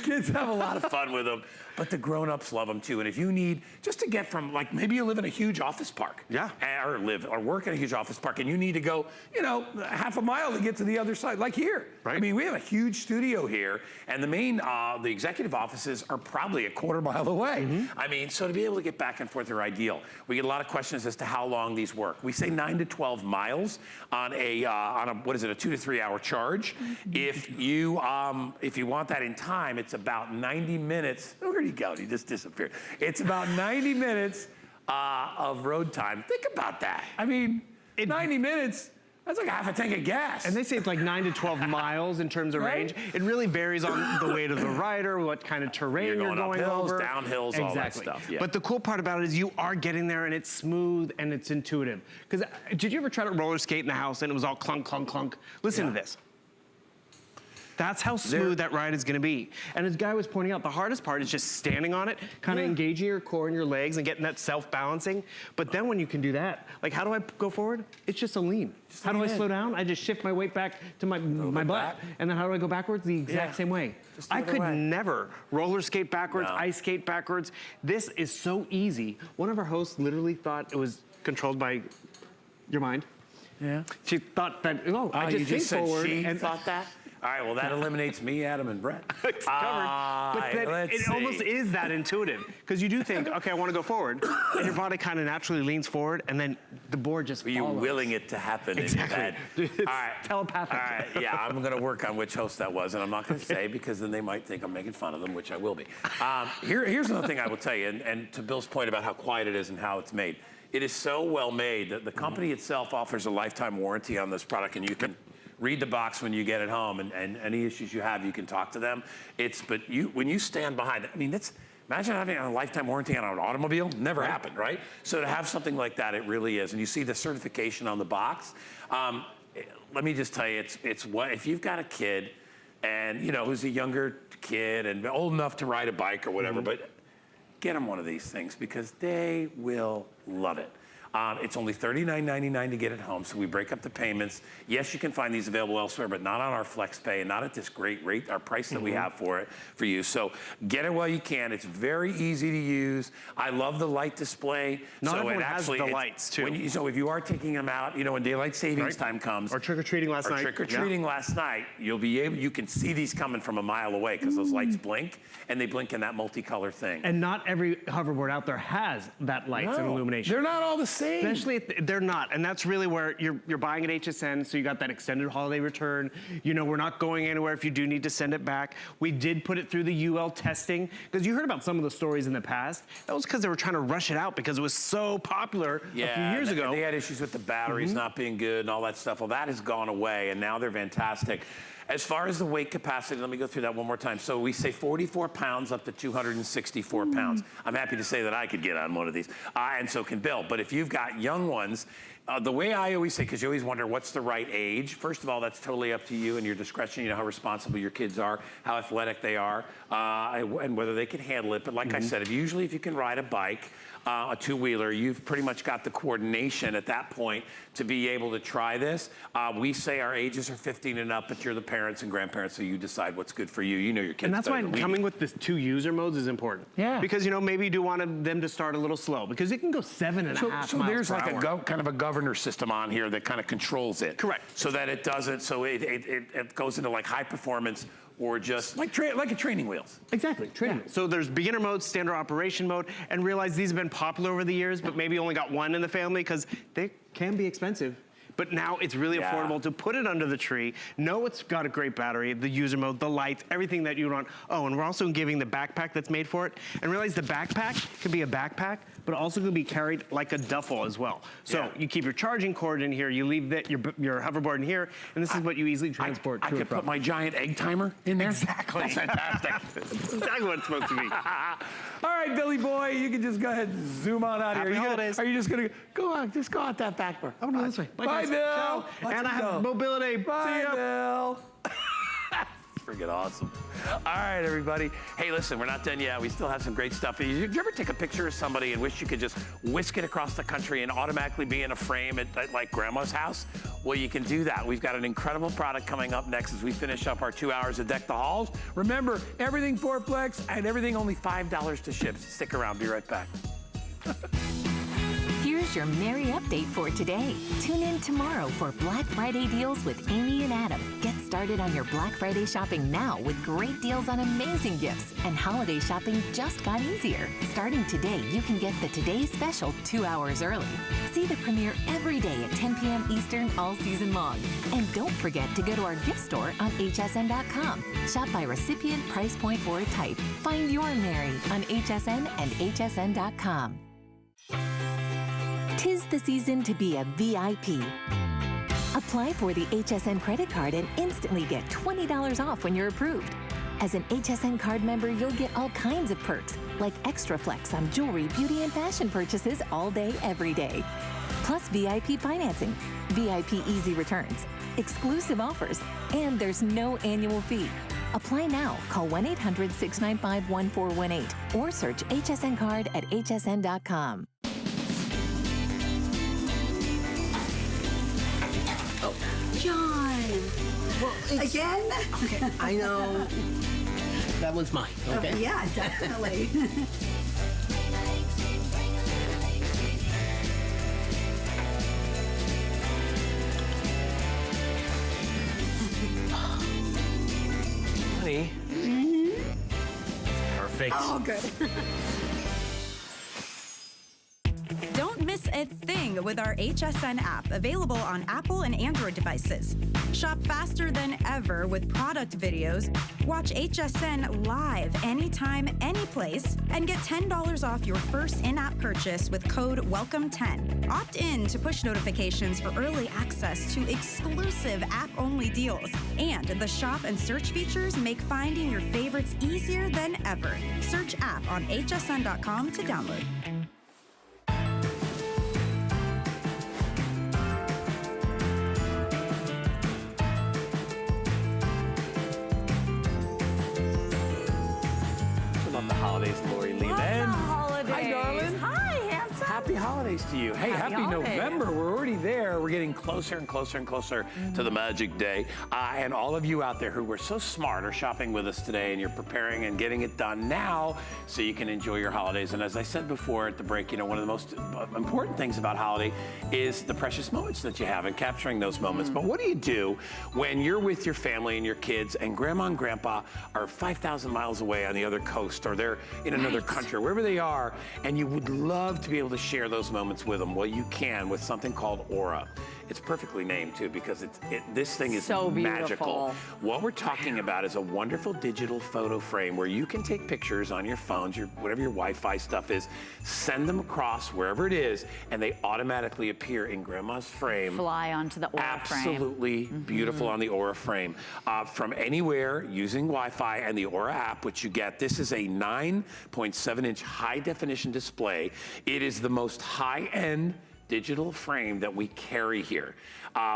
kids have a lot of fun with them, but the grown-ups love them too. And if you need, just to get from, like, maybe you live in a huge office park. Yeah. Or work in a huge office park, and you need to go, you know, half a mile to get to the other side, like here. Right. I mean, we have a huge studio here, and the executive offices are probably a quarter mile away. I mean, so to be able to get back and forth are ideal. We get a lot of questions as to how long these work. We say 9 to 12 miles on a what is it, a 2 to 3 hour charge. If you want that in time, it's about 90 minutes. Oh, where'd he go? He just disappeared. It's about 90 minutes of road time. Think about that. I mean, 90 minutes, that's like half a tank of gas. And they say it's like 9 to 12 miles in terms of range. It really varies on the weight of the rider, what kind of terrain you're going up hills, over. down hills, all that stuff. Yeah. But the cool part about it is you are getting there and it's smooth and it's intuitive. Because did you ever try to roller skate in the house and it was all clunk, clunk, clunk? Listen to this. That's how smooth that ride is gonna be. And as Guy was pointing out, the hardest part is just standing on it, kind of engaging your core and your legs and getting that self-balancing. But then when you can do that, like how do I go forward? It's just a lean. How do I slow down? I just shift my weight back to my butt. back. And then how do I go backwards? The exact same way. I could never roller skate backwards, ice skate backwards. This is so easy. One of our hosts literally thought it was controlled by your mind. Yeah. She thought that, I you just just said forward she and thought that? All right, well, that eliminates me, Adam, and Brett. It's covered. But then it almost is that intuitive. Because you do think, okay, I want to go forward. And your body kind of naturally leans forward, and then the board just follows. You're willing it to happen Exactly. in your head. It's all right. telepathic. All right, yeah, I'm going to work on which host that was, and I'm not going to say because then they might think I'm making fun of them, which I will be. Here's another thing I will tell you, and to Bill's point about how quiet it is and how it's made. It is so well made that the company itself offers a lifetime warranty on this product, and you can read the box when you get it home, and any issues you have, you can talk to them. But when you stand behind it, I mean, imagine having a lifetime warranty on an automobile. Never happened, right? So to have something like that, it really is. And you see the certification on the box. Let me just tell you, it's what, if you've got a kid and, you know, who's a younger kid and old enough to ride a bike or whatever, but get them one of these things because they will love it. It's only $39.99 to get it home, so we break up the payments. Yes, you can find these available elsewhere, but not on our FlexPay and not at this great rate, our price that we have for you. So get it while you can. It's very easy to use. I love the light display. Not everyone has the lights, too. So if you are taking them out, you know, when daylight savings time comes. Or trick-or-treating last night. Trick-or-treating last night, you can see these coming from a mile away because those lights blink, and they blink in that multicolor thing. And not every hoverboard out there has that lights and illumination. They're not all the same. Especially if they're not, and that's really where you're buying at HSN, so you got that extended holiday return. You know, we're not going anywhere if you do need to send it back. We did put it through the UL testing, because you heard about some of the stories in the past. That was because they were trying to rush it out because it was so popular a few years ago. They had issues with the batteries not being good and all that stuff. Well, that has gone away, and now they're fantastic. As far as the weight capacity, let me go through that one more time. So we say 44 pounds up to 264 pounds. I'm happy to say that I could get on one of these, and so can Bill. But if you've got young ones, the way I always say, because you always wonder what's the right age, first of all, that's totally up to you and your discretion. You know how responsible your kids are, how athletic they are, and whether they can handle it. But like I said, usually if you can ride a bike, a two-wheeler, you've pretty much got the coordination at that point to be able to try this. We say our ages are 15 and up, but you're the parents and grandparents, so you decide what's good for you. You know your kids. And that's why coming with this 2 user modes is important. Yeah. Because, you know, maybe you do want them to start a little slow, because it can go 7.5 miles So there's per like hour. kind of a governor system on here that kind of controls it. Correct. So that it doesn't, so it goes into like high performance or just like a training wheels. Exactly, training. So there's beginner mode, standard operation mode, and realize these have been popular over the years, but maybe only got one in the family because they can be expensive. But now it's really affordable to put it under the tree, know it's got a great battery, the user mode, the lights, everything that you want. Oh, and we're also giving the backpack that's made for it. And realize the backpack can be a backpack, but also can be carried like a duffel as well. So you keep your charging cord in here, you leave your hoverboard in here, and this is what you easily transport to I could put my giant egg timer in there. Exactly. That's fantastic. That's exactly what it's supposed to be. All right, Billy boy, you can just go ahead and zoom on out Happy here. holidays. Are you just gonna go out? Just go out that back door. I'm going this way. Bye, guys. Bill. Ciao. And I have mobility. Bye, See ya. Bill. Freaking awesome. All right, everybody. Hey, listen, we're not done yet. We still have some great stuff. Did you ever take a picture of somebody and wish you could just whisk it across the country and automatically be in a frame at like grandma's house? Well, you can do that. We've got an incredible product coming up next as we finish up our 2 hours of Deck the Halls. Remember, everything Fourplex and everything only $5 to ship. Stick around. Be right back. Here's your Merry update for today. Tune in tomorrow for Black Friday deals with Amy and Adam. Get started on your Black Friday shopping now with great deals on amazing gifts. And holiday shopping just got easier. Starting today, you can get the Today Special 2 hours early. See the premiere every day at 10 p.m. Eastern all season long. And don't forget to go to our gift store on hsn.com. Shop by recipient, price point, or type. Find your Merry on HSN and hsn.com. 'Tis the season to be a VIP. Apply for the HSN credit card and instantly get $20 off when you're approved. As an HSN card member, you'll get all kinds of perks, like extra flex on jewelry, beauty, and fashion purchases all day, every day. Plus VIP financing, VIP easy returns, exclusive offers, and there's no annual fee. Apply now. Call 1-800-695-1418 or search HSN card at hsn.com. John! Well, Again? Okay, I know. That one's mine, okay? Yeah, definitely. Honey. Perfect. Oh, good. Don't miss a thing with our HSN app, available on Apple and Android devices. Shop faster than ever with product videos. Watch HSN live anytime, anyplace, and get $10 off your first in-app purchase with code WELCOME10. Opt in to push notifications for early access to exclusive app-only deals. And the shop and search features make finding your favorites easier than ever. Search app on hsn.com to download. Love the holidays, Lori Lee. Hi, darling. Hi, handsome. Happy holidays to you. Hey, happy holidays. November. We're already there. We're getting closer and closer and closer to the magic day. And all of you out there who were so smart are shopping with us today, and you're preparing and getting it done now so you can enjoy your holidays. And as I said before at the break, you know, one of the most important things about holiday is the precious moments that you have and capturing those moments. But what do you do when you're with your family and your kids and grandma and grandpa are 5,000 miles away on the other coast, or they're in another country, wherever they are, and you would love to be able to share those moments with them? Well, you can with something called Aura. It's perfectly named too, because this thing is so magical. What we're talking about is a wonderful digital photo frame where you can take pictures on your phones, whatever your Wi-Fi stuff is, send them across wherever it is, and they automatically appear in Grandma's frame. Fly onto the Aura frame. Absolutely beautiful on the Aura frame. From anywhere using Wi-Fi and the Aura app, which you get. This is a 9.7-inch high-definition display. It is the most high-end digital frame that we carry here,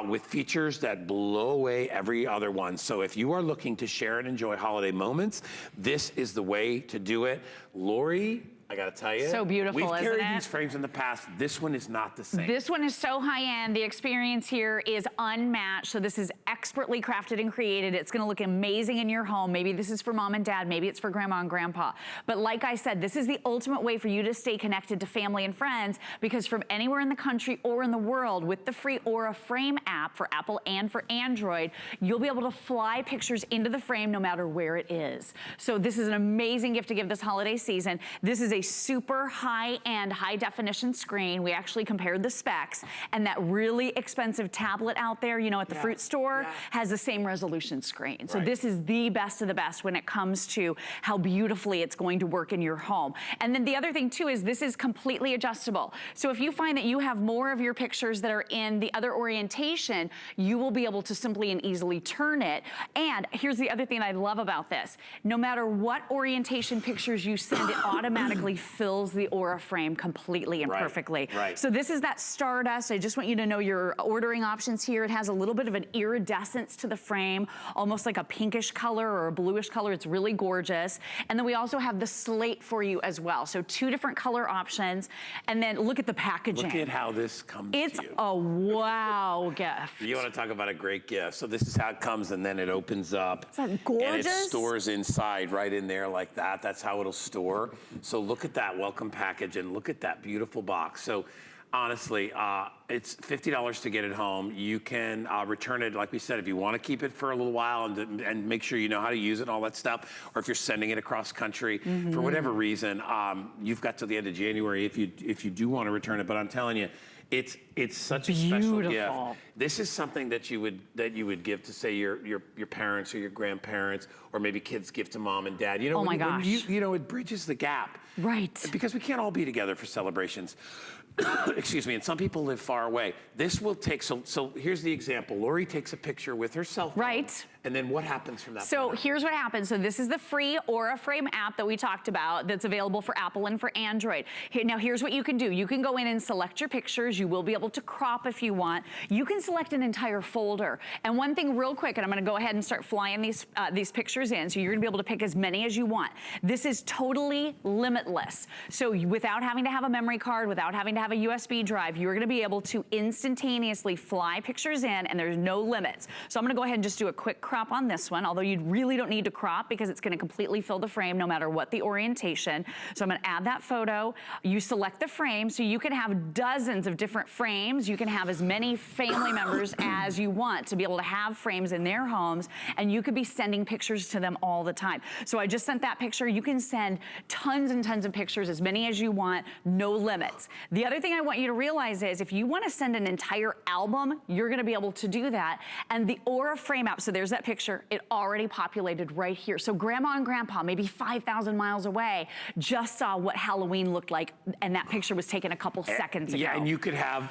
with features that blow away every other one. So if you are looking to share and enjoy holiday moments, this is the way to do it. Lori, I gotta tell you, so beautiful, we've carried isn't it? these frames in the past. This one is not the same. This one is so high-end. The experience here is unmatched. So this is expertly crafted and created. It's gonna look amazing in your home. Maybe this is for mom and dad. Maybe it's for grandma and grandpa. But like I said, this is the ultimate way for you to stay connected to family and friends, because from anywhere in the country or in the world, with the free Aura Frame app for Apple and for Android, you'll be able to fly pictures into the frame no matter where it is. So this is an amazing gift to give this holiday season. This is a super high-end, high-definition screen. We actually compared the specs, and that really expensive tablet out there, you know, at the fruit store, has the same resolution screen. So this is the best of the best when it comes to how beautifully it's going to work in your home. And then the other thing too is this is completely adjustable. So if you find that you have more of your pictures that are in the other orientation, you will be able to simply and easily turn it. And here's the other thing I love about this. No matter what orientation pictures you send, it automatically fills the Aura frame completely and perfectly. So this is that Stardust. I just want you to know your ordering options here. It has a little bit of an iridescence to the frame, almost like a pinkish color or a bluish color. It's really gorgeous. And then we also have the slate for you as well. So 2 different color options. And then look at the packaging. Look at how this comes to you. It's a wow gift. You want to talk about a great gift. So this is how it comes, and then it opens up. Is that gorgeous? And it stores inside right in there like that. That's how it'll store. So look at that welcome package, and look at that beautiful box. So honestly, it's $50 to get it home. You can return it, like we said, if you want to keep it for a little while and make sure you know how to use it and all that stuff, or if you're sending it across country for whatever reason, you've got till the end of January if you do want to return it. But I'm telling you, it's such a special gift. This is something that you would give to, say, your parents or your grandparents, or maybe kids give to mom and dad. You know, oh my gosh. You know, it bridges the gap. Right. Because we can't all be together for celebrations. Excuse me, and some people live far away. This will take, so here's the example. Lori takes a picture with her cell phone. Right. And then what happens from that So point? here's what happens. So this is the free Aura Frame app that we talked about that's available for Apple and for Android. Now here's what you can do. You can go in and select your pictures. You will be able to crop if you want. You can select an entire folder. And one thing real quick, and I'm gonna go ahead and start flying these pictures in, so you're gonna be able to pick as many as you want. This is totally limitless. So without having to have a memory card, without having to have a USB drive, you're gonna be able to instantaneously fly pictures in, and there's no limits. So I'm gonna go ahead and just do a quick crop crop on this one, although you really don't need to crop because it's gonna completely fill the frame no matter what the orientation. So I'm gonna add that photo. You select the frame, so you can have dozens of different frames. You can have as many family members as you want to be able to have frames in their homes, and you could be sending pictures to them all the time. So I just sent that picture. You can send tons and tons of pictures, as many as you want, no limits. The other thing I want you to realize is if you want to send an entire album, you're going to be able to do that. And the Aura Frame app, so there's that picture, it already populated right here. So grandma and grandpa, maybe 5,000 miles away, just saw what Halloween looked like, and that picture was taken a couple seconds ago. Yeah, and you could have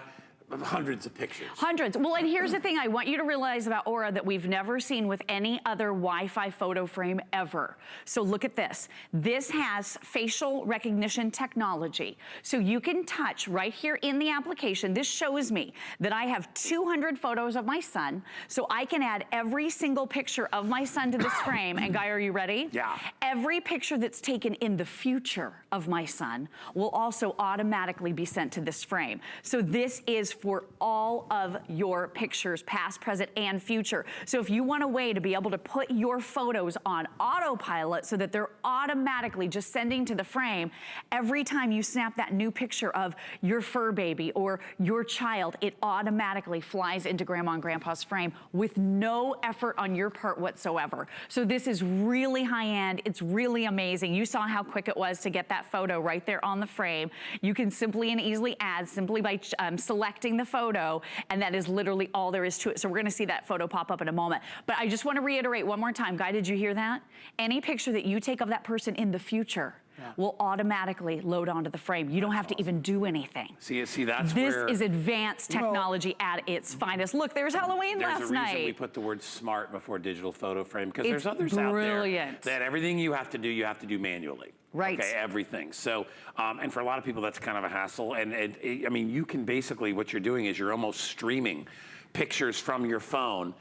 hundreds of pictures. Hundreds. Well, and here's the thing I want you to realize about Aura that we've never seen with any other Wi-Fi photo frame ever. So look at this. This has facial recognition technology. So you can touch right here in the application. This shows me that I have 200 photos of my son. So I can add every single picture of my son to this frame. And Guy, are you ready? Yeah. Every picture that's taken in the future of my son will also automatically be sent to this frame. So this is for all of your pictures, past, present, and future. So if you want a way to be able to put your photos on autopilot so that they're automatically just sending to the frame, every time you snap that new picture of your fur baby or your child, it automatically flies into grandma and grandpa's frame with no effort on your part whatsoever. So this is really high end. It's really amazing. You saw how quick it was to get that photo right there on the frame. You can simply and easily add simply by selecting the photo, and that is literally all there is to it. So we're gonna see that photo pop up in a moment. But I just wanna reiterate one more time. Guy, did you hear that? Any picture that you take of that person in the future will automatically load onto the frame. You don't have to even do anything. See, that's this where... is advanced technology at its finest. Look, there's Halloween last night. There's a reason we put the word smart before digital photo frame, because there's others out there that everything you have to do manually. Right. Okay, everything. So, and for a lot of people, that's kind of a hassle. And I mean, you can basically, what you're doing is you're almost streaming pictures from your phone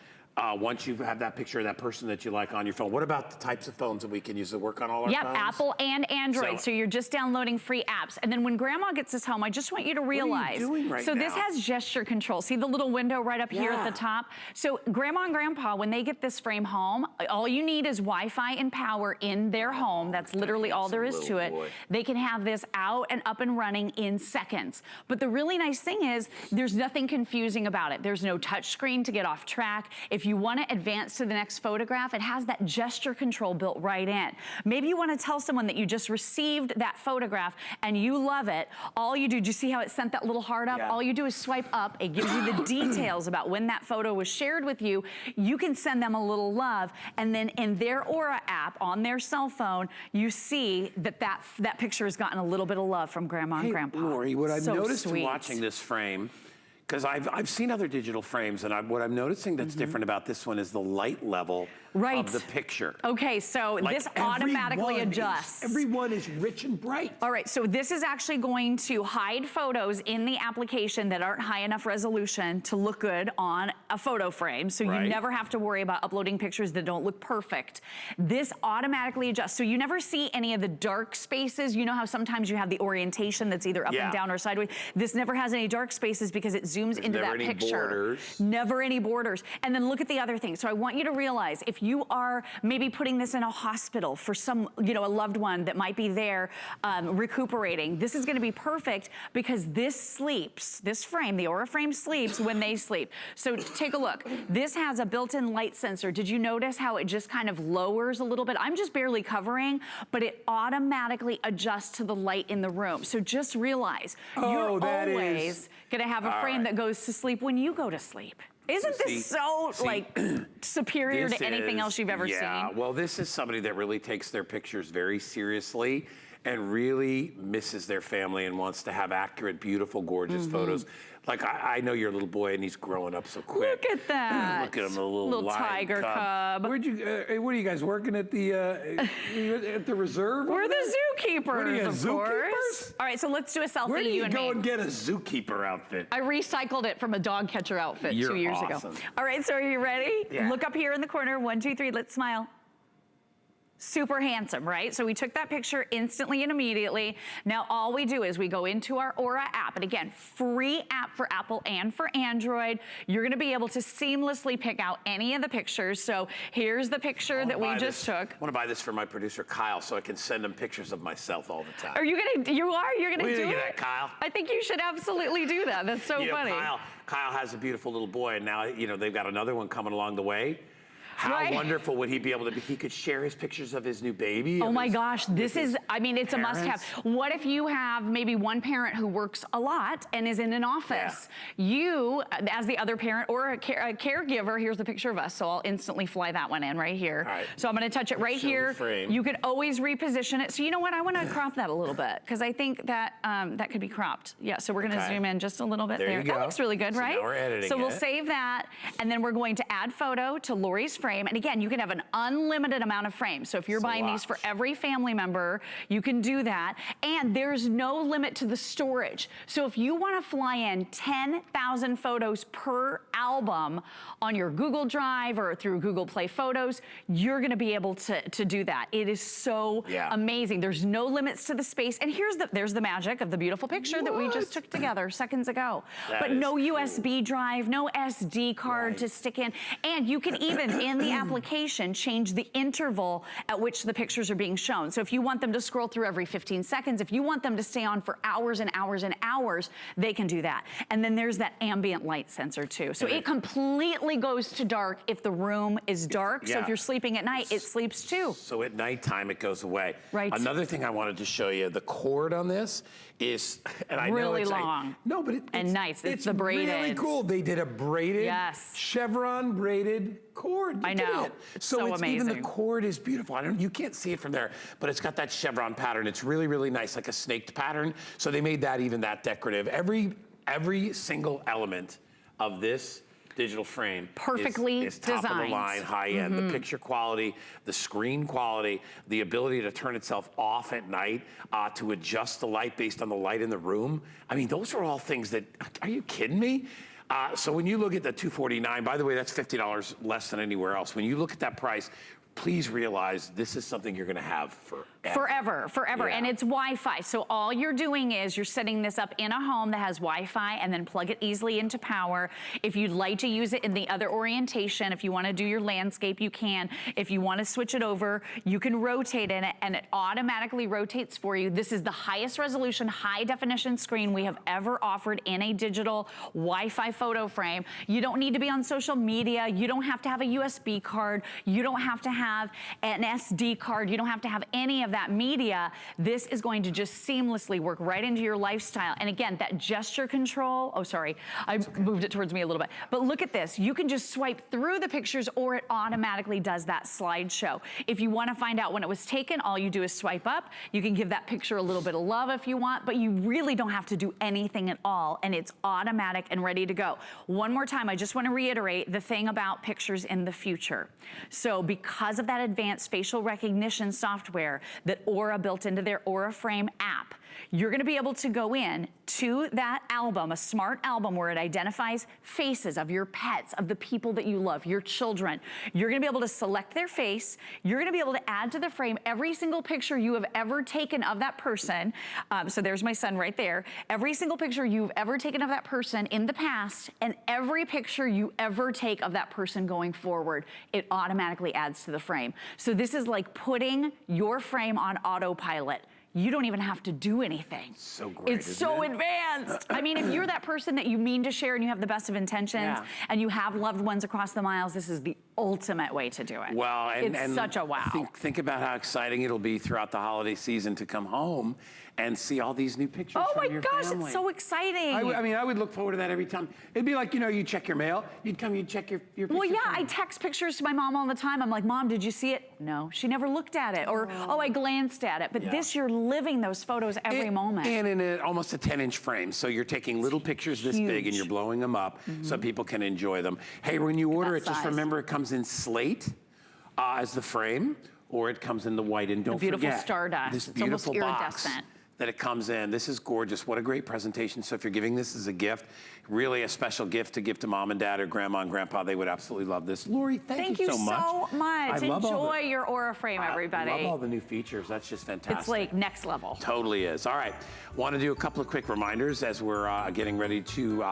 once you have that picture of that person that you like on your phone. What about the types of phones that we can use that work on all our phones? Yep, Apple and Android. So you're just downloading free apps. And then when grandma gets this home, I just want you to realize. What are you doing right now? This has gesture control. See the little window right up here at the top? So grandma and grandpa, when they get this frame home, all you need is Wi-Fi and power in their home. That's literally all there is to it. They can have this out and up and running in seconds. But the really nice thing is there's nothing confusing about it. There's no touch screen to get off track. If you want to advance to the next photograph, it has that gesture control built right in. Maybe you want to tell someone that you just received that photograph and you love it. All you do you see how it sent that little heart up? Yeah. All you do is swipe up. It gives you the details about when that photo was shared with you. You can send them a little love, and then in their Aura app on their cell phone, you see that picture has gotten a little bit of love from grandma and grandpa. Lori, what I've noticed sweet. in watching this frame, because I've seen other digital frames, and what I'm noticing that's different about this one is the light level of the picture. Okay, so this automatically adjusts. Everyone is rich and bright. All right, so this is actually going to hide photos in the application that aren't high enough resolution to look good on a photo frame, so you never have to worry about uploading pictures that don't look perfect. This automatically adjusts, so you never see any of the dark spaces. You know how sometimes you have the orientation that's either up and down or sideways? This never has any dark spaces because it zooms into that picture. Borders. Never any borders. And then look at the other thing. So I want you to realize if you are maybe putting this in a hospital for some, a loved one that might be there recuperating, this is gonna be perfect because this sleeps, this frame, the Aura frame sleeps when they sleep. So take a look. This has a built-in light sensor. Did you notice how it just kind of lowers a little bit? I'm just barely covering, but it automatically adjusts to the light in the room. So just realize you're always gonna have a frame that goes to sleep when you go to sleep. Isn't this so superior to anything else you've ever seen? Yeah, well, this is somebody that really takes their pictures very seriously and really misses their family and wants to have accurate, beautiful, gorgeous photos. Like, I know your little boy, and he's growing up so quick. Look at that. Look at him, a little tiger cub. Where'd you, what are you guys working at the reserve? We're the zookeepers, what are you, of course. All right, so let's do a selfie, Where do you and go me. and get a zookeeper outfit? I recycled it from a dog catcher outfit 2 years ago. Awesome. All right, so are you ready? Yeah. Look up here in the corner. 1, 2, 3, let's smile. Super handsome, right? So we took that picture instantly and immediately. Now all we do is we go into our Aura app, and again, free app for Apple and for Android. You're gonna be able to seamlessly pick out any of the pictures. So here's the picture that we just took. I want to buy this for my producer Kyle so I can send him pictures of myself all the time. Are you gonna, you're gonna do it? That, Kyle? I think you should absolutely do that. That's so funny. Kyle has a beautiful little boy, and now, they've got another one coming along the way. How wonderful would he be able to be? He could share his pictures of his new baby. Oh my gosh, this is, I mean, it's a must-have. What if you have maybe one parent who works a lot and is in an office? You, as the other parent or a caregiver, here's the picture of us, so I'll instantly fly that one in right here. All right. So I'm gonna touch it right here. You can always reposition it. So you know what, I wanna crop that a little bit, because I think that that could be cropped. Yeah, so we're gonna zoom in just a little bit there. You go. That looks really good, right? Now we're editing so we'll save that, and then we're going to add photo to Lori's frame. And again, you can have an unlimited amount of frames. So if you're buying these for every family member, you can do that. And there's no limit to the storage. So if you want to fly in 10,000 photos per album on your Google Drive or through Google Play Photos, you're going to be able to do that. It is so amazing. There's no limits to the space. And there's the magic of the beautiful picture that we just took together seconds ago. But no USB drive, no SD card to stick in. And you can even, in the application, change the interval at which the pictures are being shown. So if you want them to scroll through every 15 seconds, if you want them to stay on for hours and hours and hours, they can do that. And then there's that ambient light sensor too. So it completely goes to dark if the room is dark. So if you're sleeping at night, it sleeps too. So at nighttime, it goes away. Right. Another thing I wanted to show you, the cord on this is, and I really know it's long. No, but it's nice. It's the braided. Really cool. They did a braided, chevron braided cord. I know. It's so amazing. Even the cord is beautiful. You can't see it from there, but it's got that chevron pattern. It's really, really nice, like a snaked pattern. So they made that even that decorative. Every single element of this digital frame perfectly is top designed. of the line, high end. The picture quality, the screen quality, the ability to turn itself off at night, to adjust the light based on the light in the room. I mean, those are all things that, are you kidding me? So when you look at the $249, by the way, that's $50 less than anywhere else. When you look at that price, please realize this is something you're gonna have forever. Forever. And it's Wi-Fi. So all you're doing is you're setting this up in a home that has Wi-Fi and then plug it easily into power. If you'd like to use it in the other orientation, if you want to do your landscape, you can. If you want to switch it over, you can rotate in it and it automatically rotates for you. This is the highest resolution, high definition screen we have ever offered in a digital Wi-Fi photo frame. You don't need to be on social media. You don't have to have a USB card. You don't have to have an SD card. You don't have to have any of that media. This is going to just seamlessly work right into your lifestyle. And again, that gesture control, oh, sorry, I moved it towards me a little bit. But look at this. You can just swipe through the pictures or it automatically does that slideshow. If you want to find out when it was taken, all you do is swipe up. You can give that picture a little bit of love if you want, but you really don't have to do anything at all. And it's automatic and ready to go. One more time, I just want to reiterate the thing about pictures in the future. So because of that advanced facial recognition software that Aura built into their Aura Frame app, you're gonna be able to go in to that album, a smart album where it identifies faces of your pets, of the people that you love, your children. You're gonna be able to select their face. You're gonna be able to add to the frame every single picture you have ever taken of that person. So there's my son right there. Every single picture you've ever taken of that person in the past and every picture you ever take of that person going forward, it automatically adds to the frame. So this is like putting your frame on autopilot. You don't even have to do anything. So great, It's so advanced. I mean, if you're that person that you mean to share and you have the best of intentions and you have loved ones across the miles, this is the ultimate way to do it. Well, it's such a wow. Think about how exciting it'll be throughout the holiday season to come home and see all these new pictures from your family. It's so exciting. I mean, I would look forward to that every time. It'd be like, you check your mail. You'd come, you'd check your pictures. Well, yeah, I text pictures to my mom all the time. I'm like, Mom, did you see it? No, she never looked at it. Or, oh, I glanced at it. But this, you're living those photos every moment. And in almost a 10-inch frame. So you're taking little pictures this big and you're blowing them up so people can enjoy them. Hey, when you order it, just remember it comes in slate as the frame, or it comes in the white. And don't forget, beautiful stardust. this It's beautiful almost box iridescent. that it comes in. This is gorgeous. What a great presentation. So if you're giving this as a gift, really a special gift to give to mom and dad or grandma and grandpa, they would absolutely love this. Lori, thank you so much. Thank you so much. Enjoy your Aura frame, everybody. I love all the new features. That's just fantastic. It's like next level. Totally is. All right. Want to do a couple of quick reminders as we're getting ready to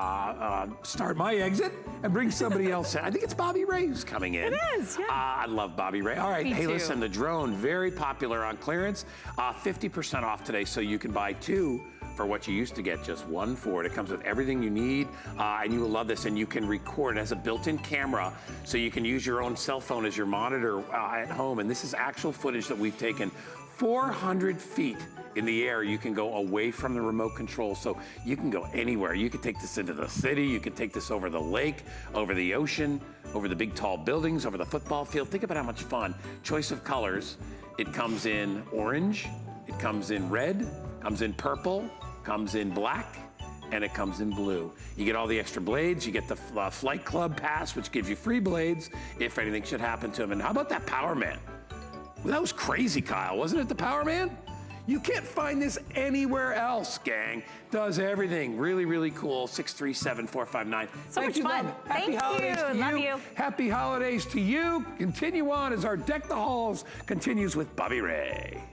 start my exit and bring somebody else in. I think it's Bobby Ray who's coming in. It is, yeah. I love Bobby Ray. All right. Me hey, too. Listen, the drone, very popular on clearance. 50% off today, so you can buy 2 for what you used to get just 1 for it. It comes with everything you need, and you will love this. And you can record. It has a built-in camera, so you can use your own cell phone as your monitor at home. And this is actual footage that we've taken 400 feet in the air. You can go away from the remote control, so you can go anywhere. You can take this into the city. You can take this over the lake, over the ocean, over the big tall buildings, over the football field. Think about how much fun. Choice of colors. It comes in orange, it comes in red, comes in purple, comes in black, and it comes in blue. You get all the extra blades. You get the Flight Club Pass, which gives you free blades if anything should happen to them. And how about that Power Man? Well, that was crazy, Kyle, wasn't it, the Power Man? You can't find this anywhere else, gang. Does everything. Really, really cool. 637-459. So much fun. Happy holidays to you. Love you. Happy holidays to you. Continue on as our Deck the Halls continues with Bobby Ray.